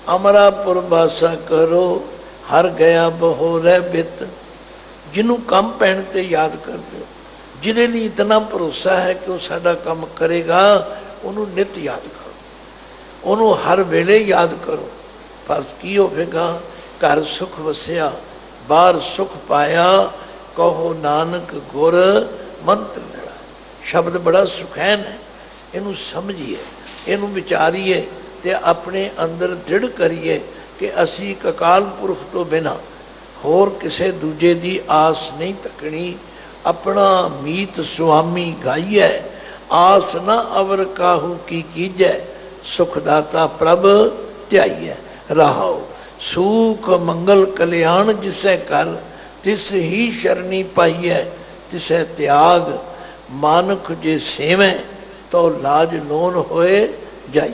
अमरापुर बासा करो, हर गया बहोरै बित। जिन्हों कम पैण ते याद कर दो, जिहदे लिए इतना भरोसा है कि वह साडा काम करेगा, उन्होंने नित याद करो, उन्होंने हर वेले याद करो। बस की होवेगा, घर सुख वसिया बाहर सुख पाया, कहो नानक गुर मंत्र दृढ़। शब्द बड़ा सुखैन है, इनू समझिए, इनू विचारीए ते अपने अंदर दृढ़ करिए कि असी अकाल पुरख तो बिना होर किसे दूजे दी आस नहीं तकनी। अपना मीत स्वामी गाइए, आस न अवर काहू की कीजै, सुखदाता प्रभ ध्याइए। रहाओ सुख मंगल कल्याण जिसे कर, तिस ही शरणी पाइए, तिसे त्याग मानक जे सेवें, तो लाज लोन होए जाई।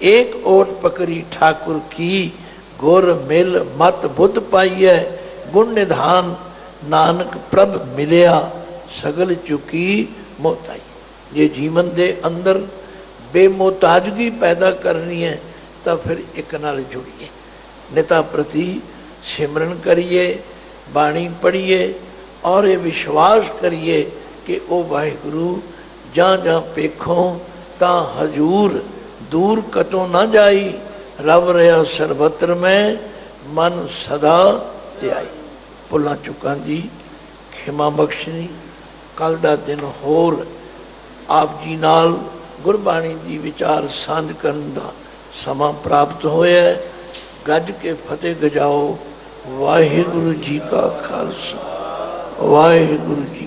एक ओट पकड़ी ठाकुर की, गुर मिल मत बुद्ध पाइए, गुण निधान नानक प्रभ मिलिया, सगल चुकी मोताई। ये जीवन दे अंदर बेमोताजगी पैदा करनी है, तो फिर एक नाल जुड़िए, निता प्रति सिमरन करिए, बाणी पढ़िए और ये विश्वास करिए कि ओ वाहिगुरु जहाँ जहाँ पेखो ता हजूर, दूर कतों ना जाई, रब रहा सर्वत्र में मन सदा त्याई। भुलां चुकां दी खिमा बख्शनी। कल दा दिन होर आप जी नाल गुरबाणी दी विचार सांझ करन दा समा प्राप्त होया। गज के फतेह गजाओ। वाहिगुरु जी का खालसा, वाहिगुरु जी